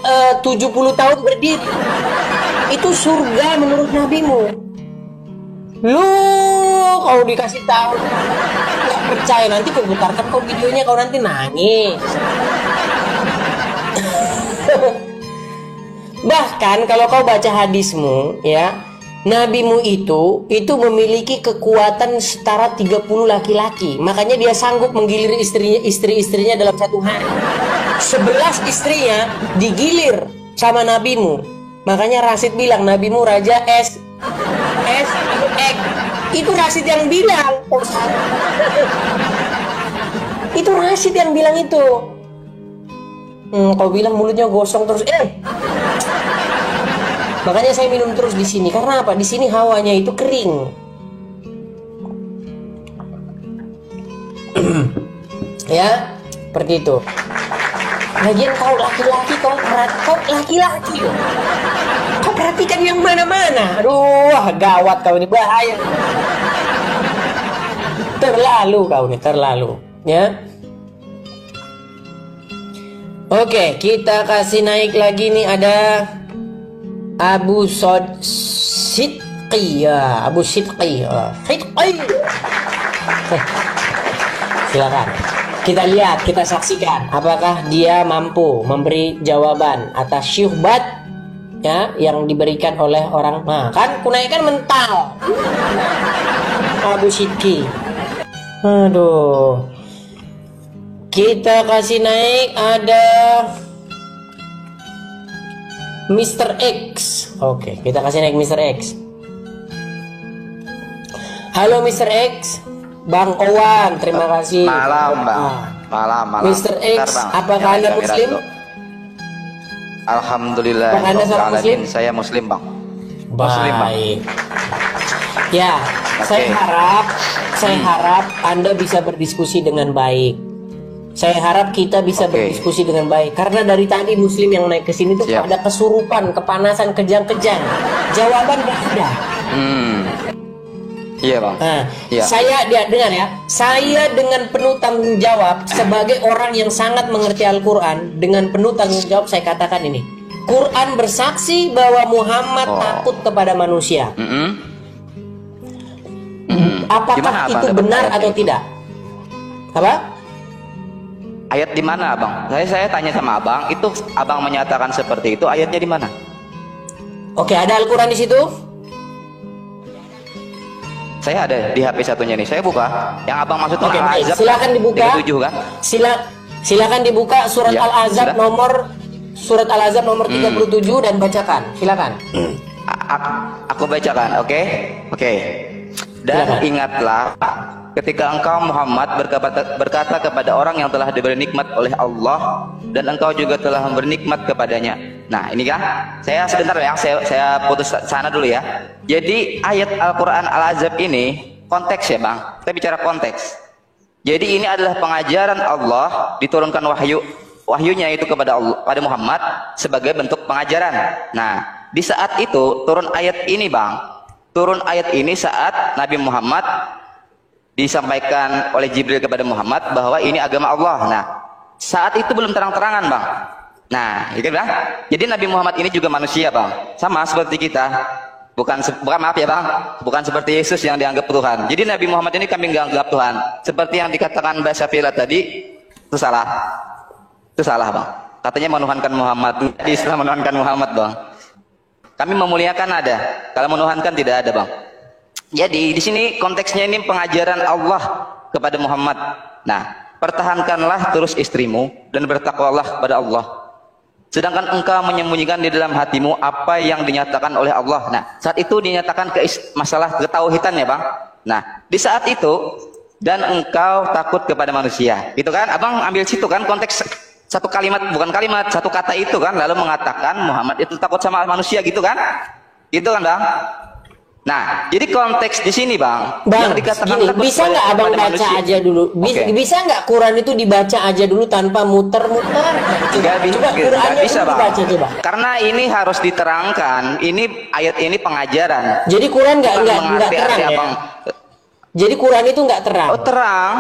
70 tahun berdiri. Itu surga menurut nabimu. Loh, kau dikasih tahu nggak percaya, nanti kau putarkan kau videonya, kau nanti nangis. Bahkan kalau kau baca hadismu ya, nabimu itu memiliki kekuatan setara 30 laki-laki. Makanya dia sanggup menggilir istri-istrinya dalam satu hari. 11 istrinya digilir sama nabimu. Makanya Rasid bilang nabimu raja X. Itu Rasid yang bilang. Itu Rasid yang bilang itu. Kau bilang mulutnya gosong terus. Makanya saya minum terus di sini. Karena apa? Di sini hawanya itu kering. Ya, seperti itu. Lagian kau laki-laki, kau laki-laki. Kau perhatikan yang mana-mana. Aduh, gawat kau ini, bahaya. Terlalu kau ini, terlalu. Ya. Oke, kita kasih naik lagi nih, ada Abu Sidqi ya, Abu Sidqi. Silakan. Kita lihat, kita saksikan apakah dia mampu memberi jawaban atas syubhat ya yang diberikan oleh orang. Nah, kan kunaikan mental. Abu Sidqi. Aduh. Kita kasih naik, ada Mr. X. Oke, kita kasih naik Mr. X. Halo Mr. X, Bang Owan, terima kasih. Malam Bang. Malam. Mr. X, apakah Anda Muslim? Alhamdulillah. Apakah Anda seorang Muslim? Saya Muslim Bang. Muslim Bang. Ya, okay. Saya harap Anda bisa berdiskusi dengan baik. Saya harap kita bisa berdiskusi dengan baik. Karena dari tadi Muslim yang naik ke sini tuh ada kesurupan, kepanasan, kejang-kejang. Jawaban gak ada. Iya Bang. Nah, ya. Saya dengar ya. Saya dengan penuh tanggung jawab sebagai orang yang sangat mengerti Al-Quran, dengan penuh tanggung jawab saya katakan ini. Quran bersaksi bahwa Muhammad takut kepada manusia. Apakah itu benar atau tidak? Apa? Ayat di mana Abang? Saya tanya sama Abang, itu Abang menyatakan seperti itu, ayatnya di mana? Oke, ada Al-Quran di situ? Saya ada di HP satunya nih. Saya buka. Yang Abang maksud Al-Azab. Silakan dibuka. 37 kan? Silakan dibuka surat Al-Azab nomor 37 dan bacakan. Silakan. Aku bacakan, oke? Dan silakan. Ingatlah ketika engkau Muhammad berkata kepada orang yang telah diberi nikmat oleh Allah dan engkau juga telah memberi nikmat kepadanya. Nah, ini kan saya sebentar ya, saya putus sana dulu ya. Jadi ayat Al-Quran Al-Azab ini konteks ya Bang, kita bicara konteks. Jadi ini adalah pengajaran Allah, diturunkan wahyunya itu kepada Allah, pada Muhammad sebagai bentuk pengajaran. Nah, di saat itu turun ayat ini Bang, turun ayat ini saat Nabi Muhammad disampaikan oleh Jibril kepada Muhammad bahwa ini agama Allah. Nah, saat itu belum terang-terangan Bang. Nah, gitu Bang. Jadi Nabi Muhammad ini juga manusia Bang, sama seperti kita. Bukan maaf ya Bang, bukan seperti Yesus yang dianggap Tuhan. Jadi Nabi Muhammad ini kami nggak anggap Tuhan. Seperti yang dikatakan Mbak Syafila tadi, itu salah. Itu salah Bang. Katanya menuhankan Muhammad. Di Islam menuhankan Muhammad Bang. Kami memuliakan ada, kalau menuhankan tidak ada Bang. Jadi di sini konteksnya ini pengajaran Allah kepada Muhammad. Nah, pertahankanlah terus istrimu dan bertakwalah kepada Allah. Sedangkan engkau menyembunyikan di dalam hatimu apa yang dinyatakan oleh Allah. Nah, saat itu dinyatakan masalah ketauhidan ya Bang. Nah, di saat itu dan engkau takut kepada manusia. Itu kan Abang ambil situ kan konteks satu kalimat, bukan kalimat, satu kata itu kan, lalu mengatakan Muhammad itu takut sama manusia gitu kan? Gitu kan Bang? Nah, jadi konteks di sini Bang, yang dikatakan gini, bisa nggak Abang baca manusia aja dulu? Bisa nggak Quran itu dibaca aja dulu tanpa muter-muter? Coba Qurannya bisa Bang. Dibaca coba. Karena ini harus diterangkan. Ini ayat ini pengajaran. Jadi Quran nggak terang ya? Bang. Jadi Quran itu nggak terang. Oh terang.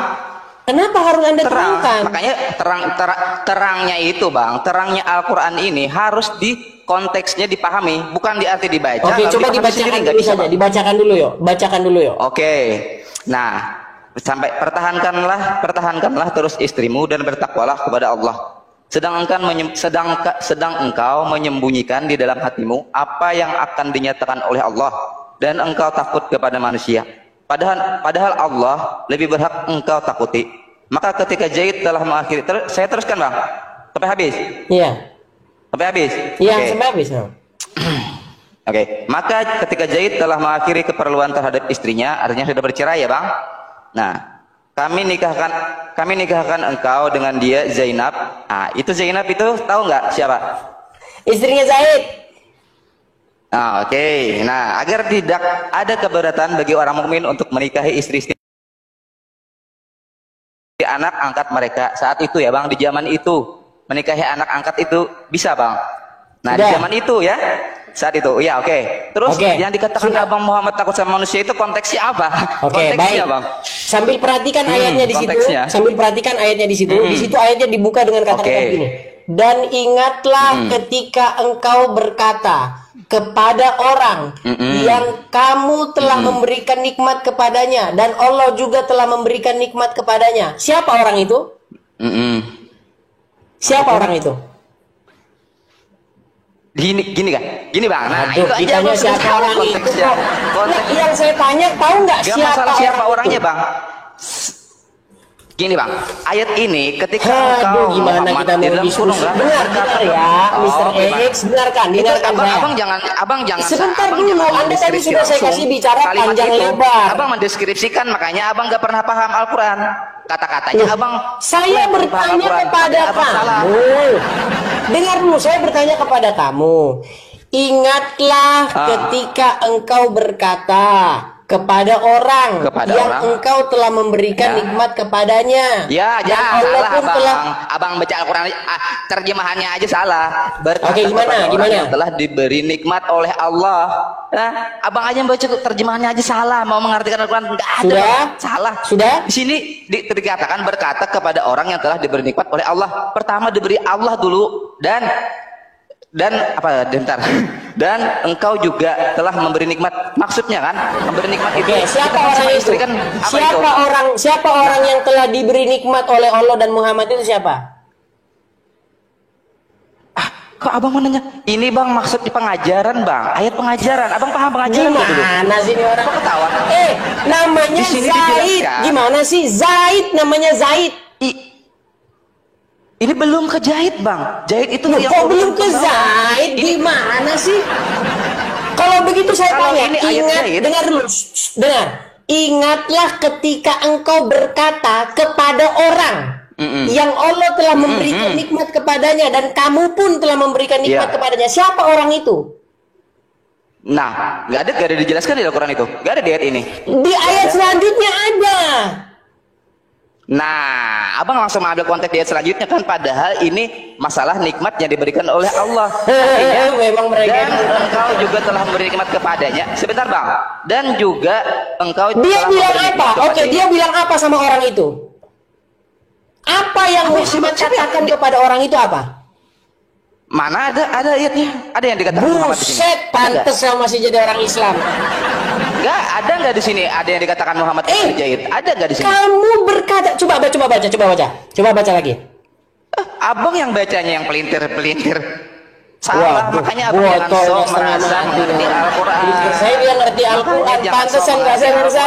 Kenapa harus Anda terangkan? Makanya terangnya itu Bang, terangnya Al-Quran ini harus di konteksnya dipahami, bukan di arti dibaca. Oke, coba dibacakan dulu saja. Dibacakan dulu yuk. Bacakan dulu yuk. Oke. Nah, sampai pertahankanlah terus istrimu dan bertakwalah kepada Allah. Sedang engkau menyembunyikan di dalam hatimu apa yang akan dinyatakan oleh Allah. dan engkau takut kepada manusia. Padahal Allah lebih berhak engkau takuti. Maka ketika Zaid telah mengakhiri, saya teruskan bang, sampai habis. Iya. Sampai habis. Iya, Oke. sampai habis. Oke. Maka ketika Zaid telah mengakhiri keperluan terhadap istrinya, artinya sudah bercerai ya bang. Nah, kami nikahkan engkau dengan dia Zainab. Ah, itu Zainab itu tahu nggak siapa? Istrinya Zaid. Nah, oke. Nah, agar tidak ada keberatan bagi orang mukmin untuk menikahi istri-istri anak angkat mereka saat itu ya bang, di zaman itu menikahi anak angkat itu bisa bang. Nah, di zaman itu ya, saat itu ya oke. Terus yang dikatakan Abang Muhammad takut sama manusia itu konteksnya apa? Konteksnya baik. bang. Sambil perhatikan ayatnya di situ. konteksnya. Sambil perhatikan ayatnya di situ. Di situ ayatnya dibuka dengan kata-kata begini. Dan ingatlah ketika engkau berkata kepada orang yang kamu telah memberikan nikmat kepadanya dan Allah juga telah memberikan nikmat kepadanya. Siapa orang itu? Siapa orang itu? Gini kan? Gini bang. Nah, aduh, itu aja ditanya bang, siapa orang itu? konteksnya. Nah, yang saya tanya tahu nggak Gak siapa masalah siapa orang orangnya itu? bang. Gini bang, ayat ini ketika Aduh, engkau gimana Muhammad kita di mau dalam diskusi? surga Benar ya, Mr. X, dengarkan saya. Abang jangan Sebentar abang dulu, jangan Anda tadi sudah saya langsung kasih bicara kalimat panjang itu. lebar. Abang mendeskripsikan, makanya abang gak pernah paham Al-Quran. Kata-katanya abang. Saya bertanya kepada kamu. Dengar dulu, saya bertanya kepada kamu. Ingatlah ketika engkau berkata kepada orang yang engkau telah memberikan nikmat kepadanya. Ya, dan Allah salah pun abang. telah Abang baca Al-Quran terjemahannya aja salah. Berkata Oke, gimana? kepada orang yang telah diberi nikmat oleh Allah. Nah, abang aja baca terjemahannya aja salah. Mau mengartikan Al-Quran enggak ada. Sudah? Bang. Salah. Sudah? Di sini dikatakan berkata kepada orang yang telah diberi nikmat oleh Allah. Pertama diberi Allah dulu dan apa bentar, dan engkau juga telah memberi nikmat, maksudnya kan memberi nikmat itu. Siapa orang itu? Kan, Siapa orang yang telah diberi nikmat oleh Allah dan Muhammad itu siapa? Kok abang mau nanya? Ini bang maksudnya pengajaran bang, ayat pengajaran. Abang paham pengajaran? Gimana sih ini orang? Kok ketawa? Namanya Zaid. Gimana sih Zaid? Namanya Zaid. Ini belum ke Zaid bang. Zaid itu yang kok belum ke Zaid? Gimana sih? Kalau begitu saya tanya, ingat, dengar dulu, dengar. Ingatlah ketika engkau berkata kepada orang yang Allah telah memberikan nikmat kepadanya dan kamu pun telah memberikan nikmat kepadanya. Siapa orang itu? Nah, nggak ada dijelaskan di Al-Quran itu. Nggak ada di ayat ini. Di ayat selanjutnya ada. Nah, abang langsung mengambil konteks di ayat selanjutnya kan, padahal ini masalah nikmat yang diberikan oleh Allah. Artinya, memang mereka. Dan engkau juga telah memberi nikmat kepadanya. Sebentar bang. Dan juga engkau. Dia bilang apa? Oke, dia bilang apa sama orang itu? Apa yang Muhammad katakan kepada orang itu apa? Mana ada ayatnya? Ada yang dikatakan Muhammad di sini? Buset, pantes saya masih jadi orang Islam. Enggak, ada nggak di sini? Ada yang dikatakan Muhammad Zaid? Ada nggak di sini? Kamu berkata, coba baca lagi. Abang yang bacanya yang pelintir. Salah, makanya abang jangan sok merasa mengerti Al-Quran. Saya dia ngerti Al-Quran, pantesan nggak saya ngerti.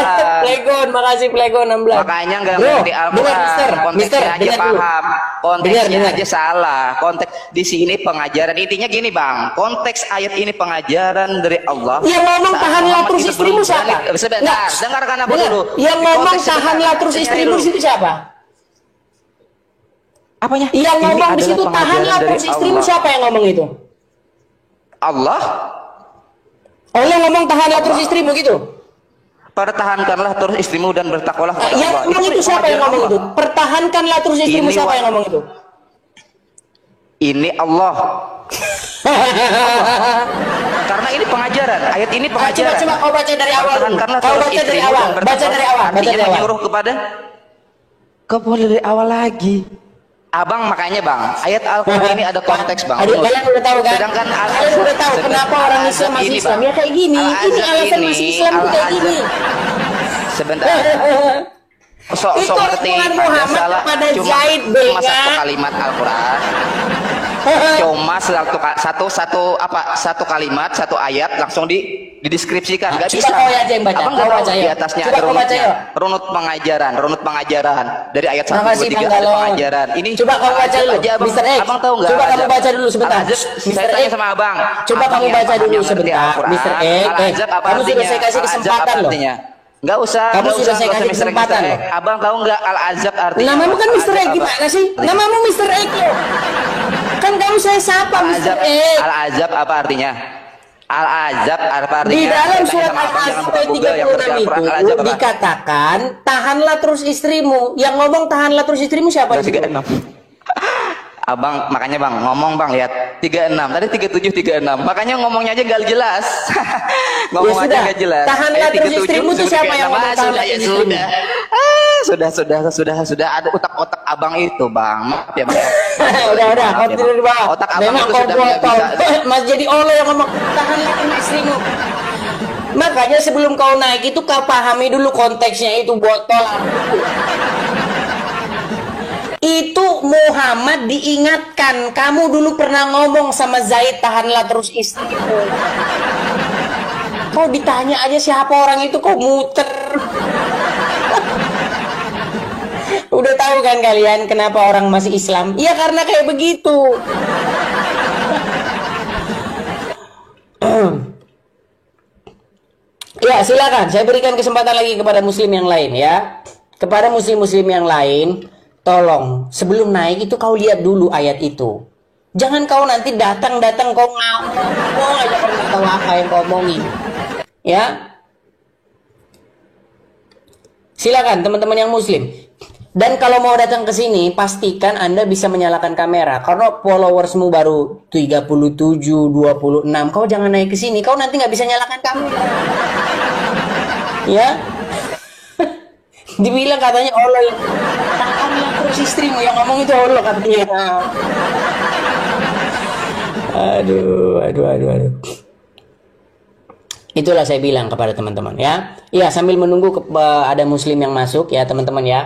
Plegon, makasih Plegon 16. Makanya nggak ngerti Al-Quran, konteksnya aja paham, konteksnya aja salah. Konteks di sini pengajaran, intinya gini bang, konteks ayat ini pengajaran dari Allah. Yang ngomong tahanlah terus istrimu siapa? Sebentar, dengarkan aku dulu. Yang ngomong tahanlah terus istrimu itu siapa? Apanya? Yang ngomong di situ tahanlah terus istrimu siapa yang ngomong itu? Allah. Allah ngomong tahanlah terus istrimu gitu. Pertahankanlah terus istrimu dan bertakwalah kepada yang Allah. ngomong itu siapa yang ngomong itu? Pertahankanlah terus istrimu siapa yang ngomong itu? Ini Allah. Karena ini pengajaran, ayat ini pengajaran. Coba kau baca dari awal. Kau baca dari awal. Baca dari awal. Baca dari awal. Menyuruh kepada. Kau boleh dari awal lagi. Abang makanya bang, ayat Al-Quran ini ada konteks bang. Kalian udah tahu kan? Sedangkan kalian udah tahu kenapa orang Islam masih Islam ya kayak gini. Ini alasan masih Islam kayak gini. Sebentar. Sok ngerti ada salah cuma satu kalimat Al-Quran. Cuma satu kalimat, satu ayat langsung dideskripsikan, nggak Coba bisa. kau aja yang baca. Abang Kau nggak tahu baca, di ya. atasnya Coba ada kau baca, runut pengajaran dari ayat 1 Makasih, 2 Bang 3 ada Galon. pengajaran. Ini Coba kamu baca dulu, aja, abang, Mr. X. Abang tahu nggak? Coba kamu Al-Azab? baca dulu sebentar. Al-Azab, Mr. saya tanya X. sama abang. Coba Abang kamu yang baca paham dulu yang ngerti sebentar, Al-Quran. Mr. X. Al-Azab apa Kamu sudah artinya? saya kasih Al-Azab kesempatan apa loh. artinya? Nggak usah. Kamu nggak sudah usah, saya nggak kasih usah, Mr. X, kesempatan Mr. X. loh. Abang tahu nggak Al-Azab artinya? Namamu kan Mr. X, Al-Azab apa? gimana sih? Namamu Mr. X loh. Kan kamu saya sapa Mr. X. Al-Azab apa artinya? Al-Azab apa artinya? Di dalam Saya tanya surat sama abang, jangan Al-Asr buka ayat Google yang ngerti 36 Al-Quran. itu Al-Azab apa? dikatakan tahanlah terus istrimu. Yang ngomong tahanlah terus istrimu siapa? Udah 36. Abang makanya bang ngomong bang lihat 36 tadi 37 36 makanya ngomongnya aja nggak jelas. Ngomong aja sudah. nggak jelas. Tahanlah terus istrimu itu siapa yang ngomong tahanlah terus istrimu? Sudah ada otak-otak abang itu bang. Maaf ya bang. udah kau tidur di bawah. Otak abang Memang itu kau sudah nggak botol. bisa. Mas jadi Allah yang ngomong tahanlah terus istrimu. Makanya sebelum kau naik itu kau pahami dulu konteksnya itu botol. Itu Muhammad diingatkan, kamu dulu pernah ngomong sama Zaid tahanlah terus istrimu. Kau ditanya aja siapa orang itu kau muter. Udah tahu kan kalian kenapa orang masih Islam? Iya karena kayak begitu. Ya silakan, saya berikan kesempatan lagi kepada muslim yang lain ya. Kepada muslim-muslim yang lain, tolong sebelum naik itu kau lihat dulu ayat itu. Jangan kau nanti datang kau ngomong aja kau nggak tahu apa yang kau omongin. Ya. Silakan teman-teman yang muslim. Dan kalau mau datang ke sini, pastikan Anda bisa menyalakan kamera. Karena followersmu baru 37, 26. Kau jangan naik ke sini, kau nanti nggak bisa nyalakan kamera. Ya. Dibilang katanya Allah yang tahanlah terus istrimu, yang ngomong itu Allah katanya. Aduh. Itulah saya bilang kepada teman-teman ya. Iya, sambil menunggu ada muslim yang masuk ya teman-teman ya.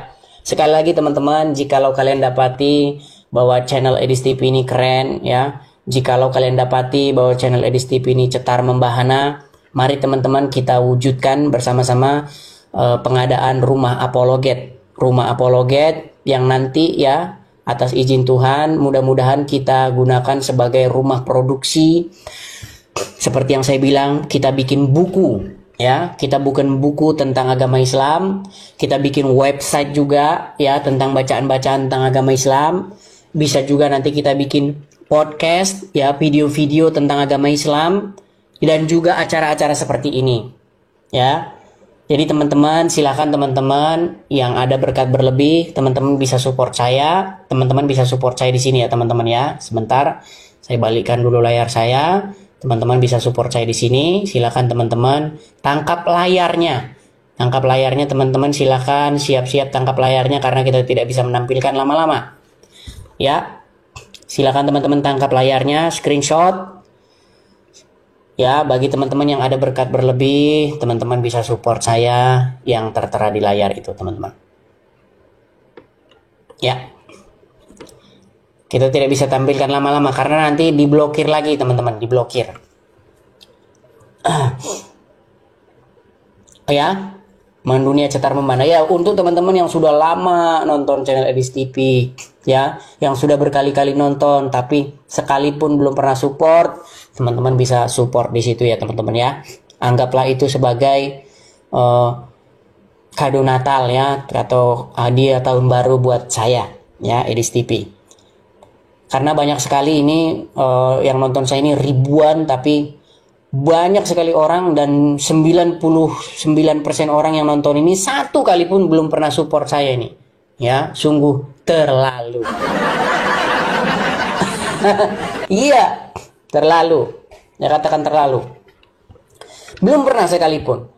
Sekali lagi teman-teman, jikalau kalian dapati bahwa channel Edis TV ini keren ya, jikalau kalian dapati bahwa channel Edis TV ini cetar membahana, mari teman-teman kita wujudkan bersama-sama pengadaan rumah apologet. Rumah apologet yang nanti ya atas izin Tuhan mudah-mudahan kita gunakan sebagai rumah produksi. Seperti yang saya bilang, kita bikin buku ya, kita bukan buku tentang agama Islam, kita bikin website juga ya tentang bacaan-bacaan tentang agama Islam. Bisa juga nanti kita bikin podcast ya, video-video tentang agama Islam dan juga acara-acara seperti ini ya. Jadi teman-teman, silakan teman-teman yang ada berkat berlebih, teman-teman bisa support saya, teman-teman bisa support saya di sini ya teman-teman ya. Sebentar, saya balikkan dulu layar saya. Teman-teman bisa support saya di sini. Silakan teman-teman tangkap layarnya. Tangkap layarnya teman-teman, silakan siap-siap tangkap layarnya karena kita tidak bisa menampilkan lama-lama. Ya. Silakan teman-teman tangkap layarnya, screenshot. Ya, bagi teman-teman yang ada berkat berlebih, teman-teman bisa support saya yang tertera di layar itu, teman-teman. Ya. Kita tidak bisa tampilkan lama-lama karena nanti diblokir lagi teman-teman, diblokir. Ya, mendunia cetar memana ya, untuk teman-teman yang sudah lama nonton channel Edis TV ya, yang sudah berkali-kali nonton tapi sekalipun belum pernah support, teman-teman bisa support di situ ya teman-teman ya. Anggaplah itu sebagai kado Natal ya, atau hadiah tahun baru buat saya ya, Edis TV. Karena banyak sekali ini yang nonton saya ini ribuan, tapi banyak sekali orang dan 99% orang yang nonton ini satu kali pun belum pernah support saya ini. Ya, sungguh terlalu. Iya, terlalu. Ya katakan terlalu. Belum pernah sekalipun.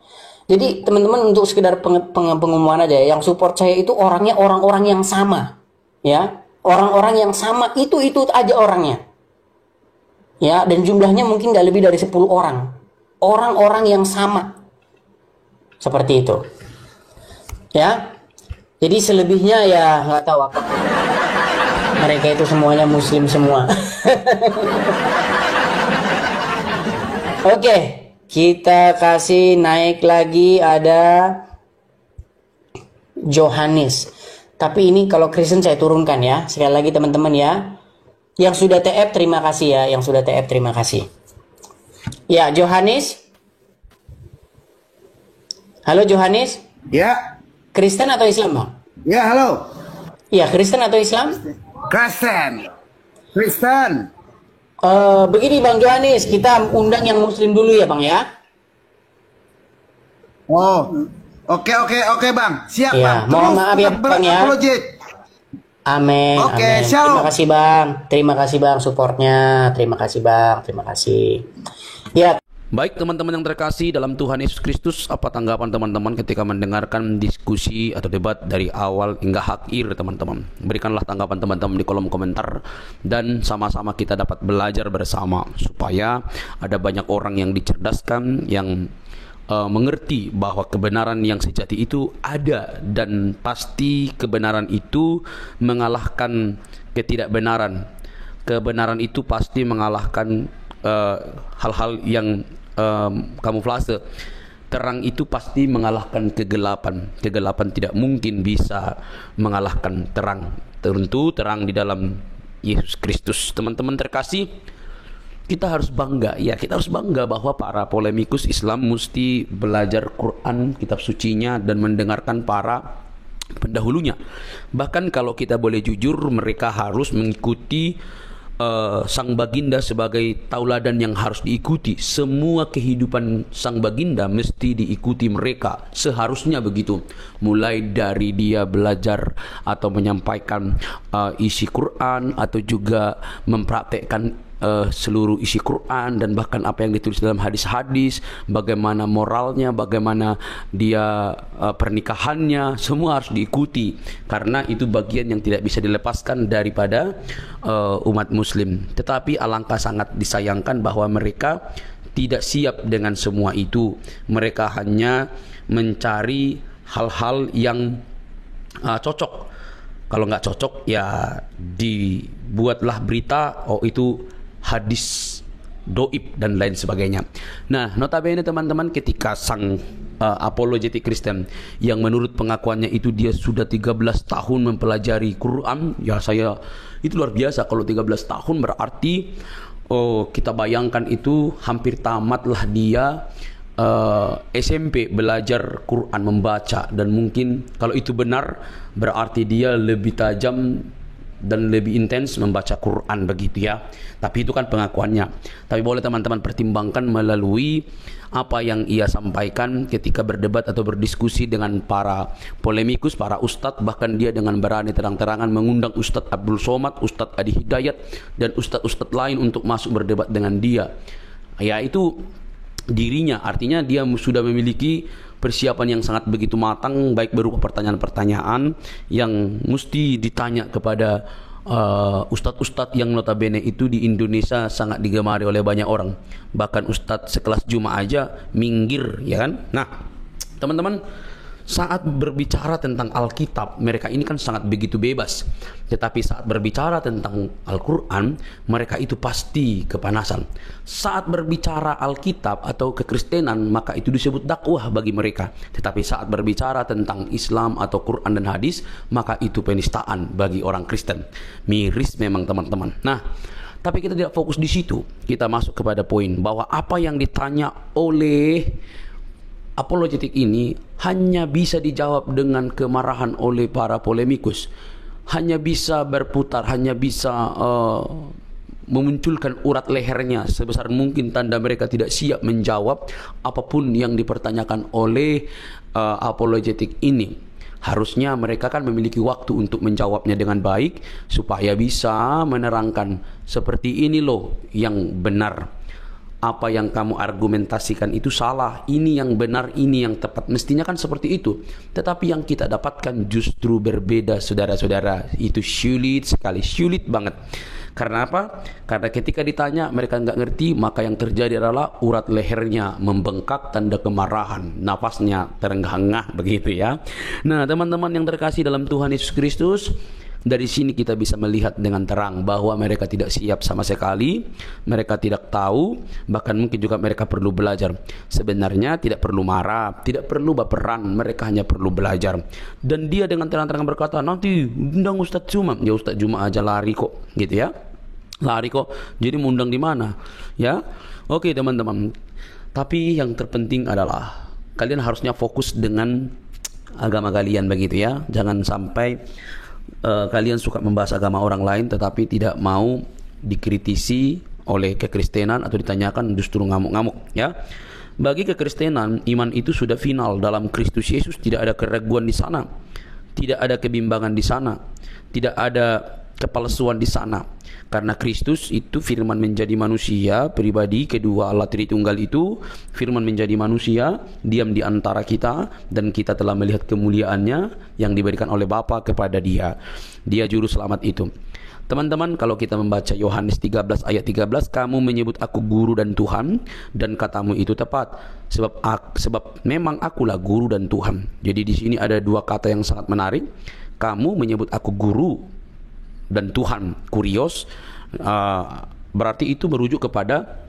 Jadi teman-teman untuk sekedar pengumuman aja, yang support saya itu orangnya orang-orang yang sama. Ya. Orang-orang yang sama itu aja orangnya. Ya, dan jumlahnya mungkin gak lebih dari 10 orang. Orang-orang yang sama. Seperti itu. Ya. Jadi selebihnya ya nggak tahu apa. Mereka itu semuanya muslim semua. Oke. Kita kasih naik lagi ada Johannes. Tapi ini kalau Kristen saya turunkan ya. Sekali lagi teman-teman ya. Yang sudah TF terima kasih ya. Yang sudah TF terima kasih. Ya, Johannes. Halo Johannes. Ya. Kristen atau Islam, Bang? Ya, halo. Ya, Kristen atau Islam? Kristen. Kristen. Begini Bang Johannes, kita undang yang Muslim dulu ya Bang ya. Oh, oke Bang, siap Ya, Bang. mohon maaf ya Bang ya. Amin. Oke, amin. shalom. Terima kasih Bang, terima kasih Bang supportnya, terima kasih Bang, terima kasih. Ya. Baik teman-teman yang terkasih dalam Tuhan Yesus Kristus, apa tanggapan teman-teman ketika mendengarkan diskusi atau debat dari awal hingga akhir teman-teman? Berikanlah tanggapan teman-teman di kolom komentar dan sama-sama kita dapat belajar bersama supaya ada banyak orang yang dicerdaskan, yang mengerti bahwa kebenaran yang sejati itu ada dan pasti kebenaran itu mengalahkan ketidakbenaran. Kebenaran itu pasti mengalahkan hal-hal yang kamuflase. Terang itu pasti mengalahkan kegelapan. Kegelapan tidak mungkin bisa mengalahkan terang. Tentu terang di dalam Yesus Kristus. Teman-teman terkasih, kita harus bangga. Ya, kita harus bangga bahwa para polemikus Islam mesti belajar Quran, kitab sucinya, dan mendengarkan para pendahulunya. Bahkan kalau kita boleh jujur, mereka harus mengikuti sang baginda sebagai tauladan yang harus diikuti. Semua kehidupan sang baginda mesti diikuti mereka, seharusnya begitu. Mulai dari dia belajar atau menyampaikan isi Quran, atau juga mempraktekkan seluruh isi Quran, dan bahkan apa yang ditulis dalam hadis-hadis, bagaimana moralnya, bagaimana dia pernikahannya, semua harus diikuti karena itu bagian yang tidak bisa dilepaskan daripada umat muslim. Tetapi alangkah sangat disayangkan bahwa mereka tidak siap dengan semua itu. Mereka hanya mencari hal-hal yang cocok. Kalau nggak cocok ya dibuatlah berita, oh itu hadis doib dan lain sebagainya. Nah, notabene teman-teman, ketika sang apologetik Kristen yang menurut pengakuannya itu dia sudah 13 tahun mempelajari Quran, ya saya itu luar biasa. Kalau 13 tahun berarti kita bayangkan itu hampir tamatlah dia SMP belajar Quran, membaca, dan mungkin kalau itu benar berarti dia lebih tajam dan lebih intens membaca Quran begitu ya. Tapi itu kan pengakuannya. Tapi boleh teman-teman pertimbangkan melalui apa yang ia sampaikan ketika berdebat atau berdiskusi dengan para polemikus, para ustadz. Bahkan dia dengan berani terang-terangan mengundang Ustadz Abdul Somad, Ustadz Adi Hidayat, dan ustadz-ustadz lain untuk masuk berdebat dengan dia. Ya, itu dirinya, artinya dia sudah memiliki persiapan yang sangat begitu matang, baik berupa pertanyaan-pertanyaan yang mesti ditanya kepada ustadz-ustadz yang notabene itu di Indonesia sangat digemari oleh banyak orang. Bahkan ustadz sekelas Juma aja minggir, ya kan? Nah, teman-teman, saat berbicara tentang Alkitab, mereka ini kan sangat begitu bebas. Tetapi saat berbicara tentang Al-Quran, mereka itu pasti kepanasan. Saat berbicara Alkitab atau kekristenan, maka itu disebut dakwah bagi mereka. Tetapi saat berbicara tentang Islam atau Quran dan hadis, maka itu penistaan bagi orang Kristen. Miris memang teman-teman. Nah, tapi kita tidak fokus di situ. Kita masuk kepada poin bahwa apa yang ditanya oleh apologetik ini hanya bisa dijawab dengan kemarahan oleh para polemikus, hanya bisa berputar, hanya bisa memunculkan urat lehernya sebesar mungkin, tanda mereka tidak siap menjawab apapun yang dipertanyakan oleh apologetik ini. Harusnya mereka kan memiliki waktu untuk menjawabnya dengan baik supaya bisa menerangkan seperti ini loh yang benar. Apa yang kamu argumentasikan itu salah, ini yang benar, ini yang tepat. Mestinya kan seperti itu. Tetapi yang kita dapatkan justru berbeda, saudara-saudara. Itu sulit sekali, sulit banget. Karena apa? Karena ketika ditanya mereka nggak ngerti, maka yang terjadi adalah urat lehernya membengkak, tanda kemarahan, nafasnya terenggah-enggah begitu ya. Nah, teman-teman yang terkasih dalam Tuhan Yesus Kristus, Dari sini kita bisa melihat dengan terang bahwa mereka tidak siap sama sekali, mereka tidak tahu, bahkan mungkin juga mereka perlu belajar. Sebenarnya tidak perlu marah, tidak perlu baperan, mereka hanya perlu belajar. Dan dia dengan terang-terang berkata, nanti undang Ustadz Juma. Ya Ustadz Juma aja lari kok, gitu ya. Lari kok, jadi mau undang di mana? Ya, oke teman-teman. Tapi yang terpenting adalah kalian harusnya fokus dengan agama kalian, begitu ya. Jangan sampai kalian suka membahas agama orang lain tetapi tidak mau dikritisi oleh kekristenan atau ditanyakan justru ngamuk-ngamuk, ya. Bagi kekristenan, iman itu sudah final dalam Kristus Yesus, tidak ada keraguan di sana, tidak ada kebimbangan di sana, tidak ada kepalsuan di sana. Karena Kristus itu firman menjadi manusia, pribadi kedua Allah Tritunggal itu firman menjadi manusia, diam di antara kita, dan kita telah melihat kemuliaannya yang diberikan oleh Bapa kepada dia. Dia juru selamat itu. Teman-teman, kalau kita membaca Yohanes 13 ayat 13, kamu menyebut aku guru dan Tuhan, dan katamu itu tepat, sebab memang akulah guru dan Tuhan. Jadi di sini ada dua kata yang sangat menarik. Kamu menyebut aku guru dan Tuhan, kurios, berarti itu merujuk kepada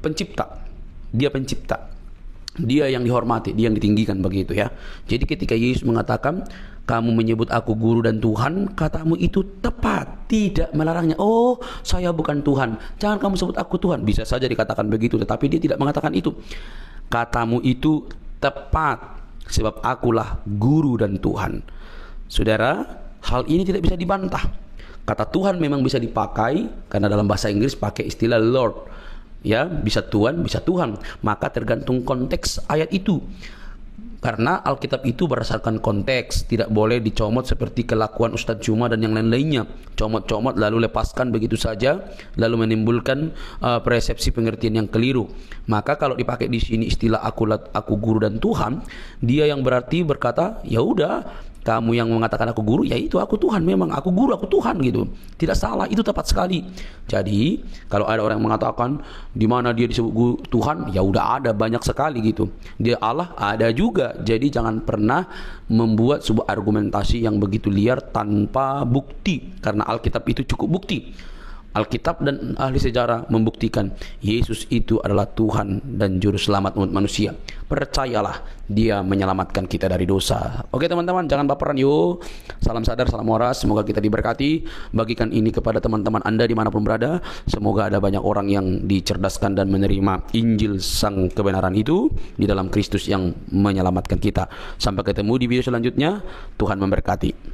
pencipta. Dia pencipta, dia yang dihormati, dia yang ditinggikan, begitu ya. Jadi ketika Yesus mengatakan kamu menyebut aku guru dan Tuhan, katamu itu tepat, tidak melarangnya. Oh, saya bukan Tuhan, jangan kamu sebut aku Tuhan. Bisa saja dikatakan begitu, tetapi dia tidak mengatakan itu. Katamu itu tepat, sebab akulah guru dan Tuhan. Saudara, hal ini tidak bisa dibantah. Kata Tuhan memang bisa dipakai, karena dalam bahasa Inggris pakai istilah Lord, ya, bisa Tuhan, bisa Tuhan. Maka tergantung konteks ayat itu. Karena Alkitab itu berdasarkan konteks, tidak boleh dicomot seperti kelakuan Ustadz Juma dan yang lain-lainnya. Comot-comot lalu lepaskan begitu saja, lalu menimbulkan persepsi pengertian yang keliru. Maka kalau dipakai di sini istilah aku guru dan Tuhan, dia yang berarti berkata, ya udah, kamu yang mengatakan aku guru, ya itu aku Tuhan, memang aku guru, aku Tuhan, gitu. Tidak salah, itu tepat sekali. Jadi kalau ada orang yang mengatakan di mana dia disebut guru Tuhan, ya udah ada banyak sekali gitu. Dia Allah ada juga. Jadi jangan pernah membuat sebuah argumentasi yang begitu liar tanpa bukti, karena Alkitab itu cukup bukti. Alkitab dan ahli sejarah membuktikan Yesus itu adalah Tuhan dan juru selamat umat manusia. Percayalah, dia menyelamatkan kita dari dosa. Oke teman-teman, jangan baperan yuk. Salam sadar, salam waras. Semoga kita diberkati. Bagikan ini kepada teman-teman Anda dimanapun berada. Semoga ada banyak orang yang dicerdaskan dan menerima Injil sang kebenaran itu di dalam Kristus yang menyelamatkan kita. Sampai ketemu di video selanjutnya. Tuhan memberkati.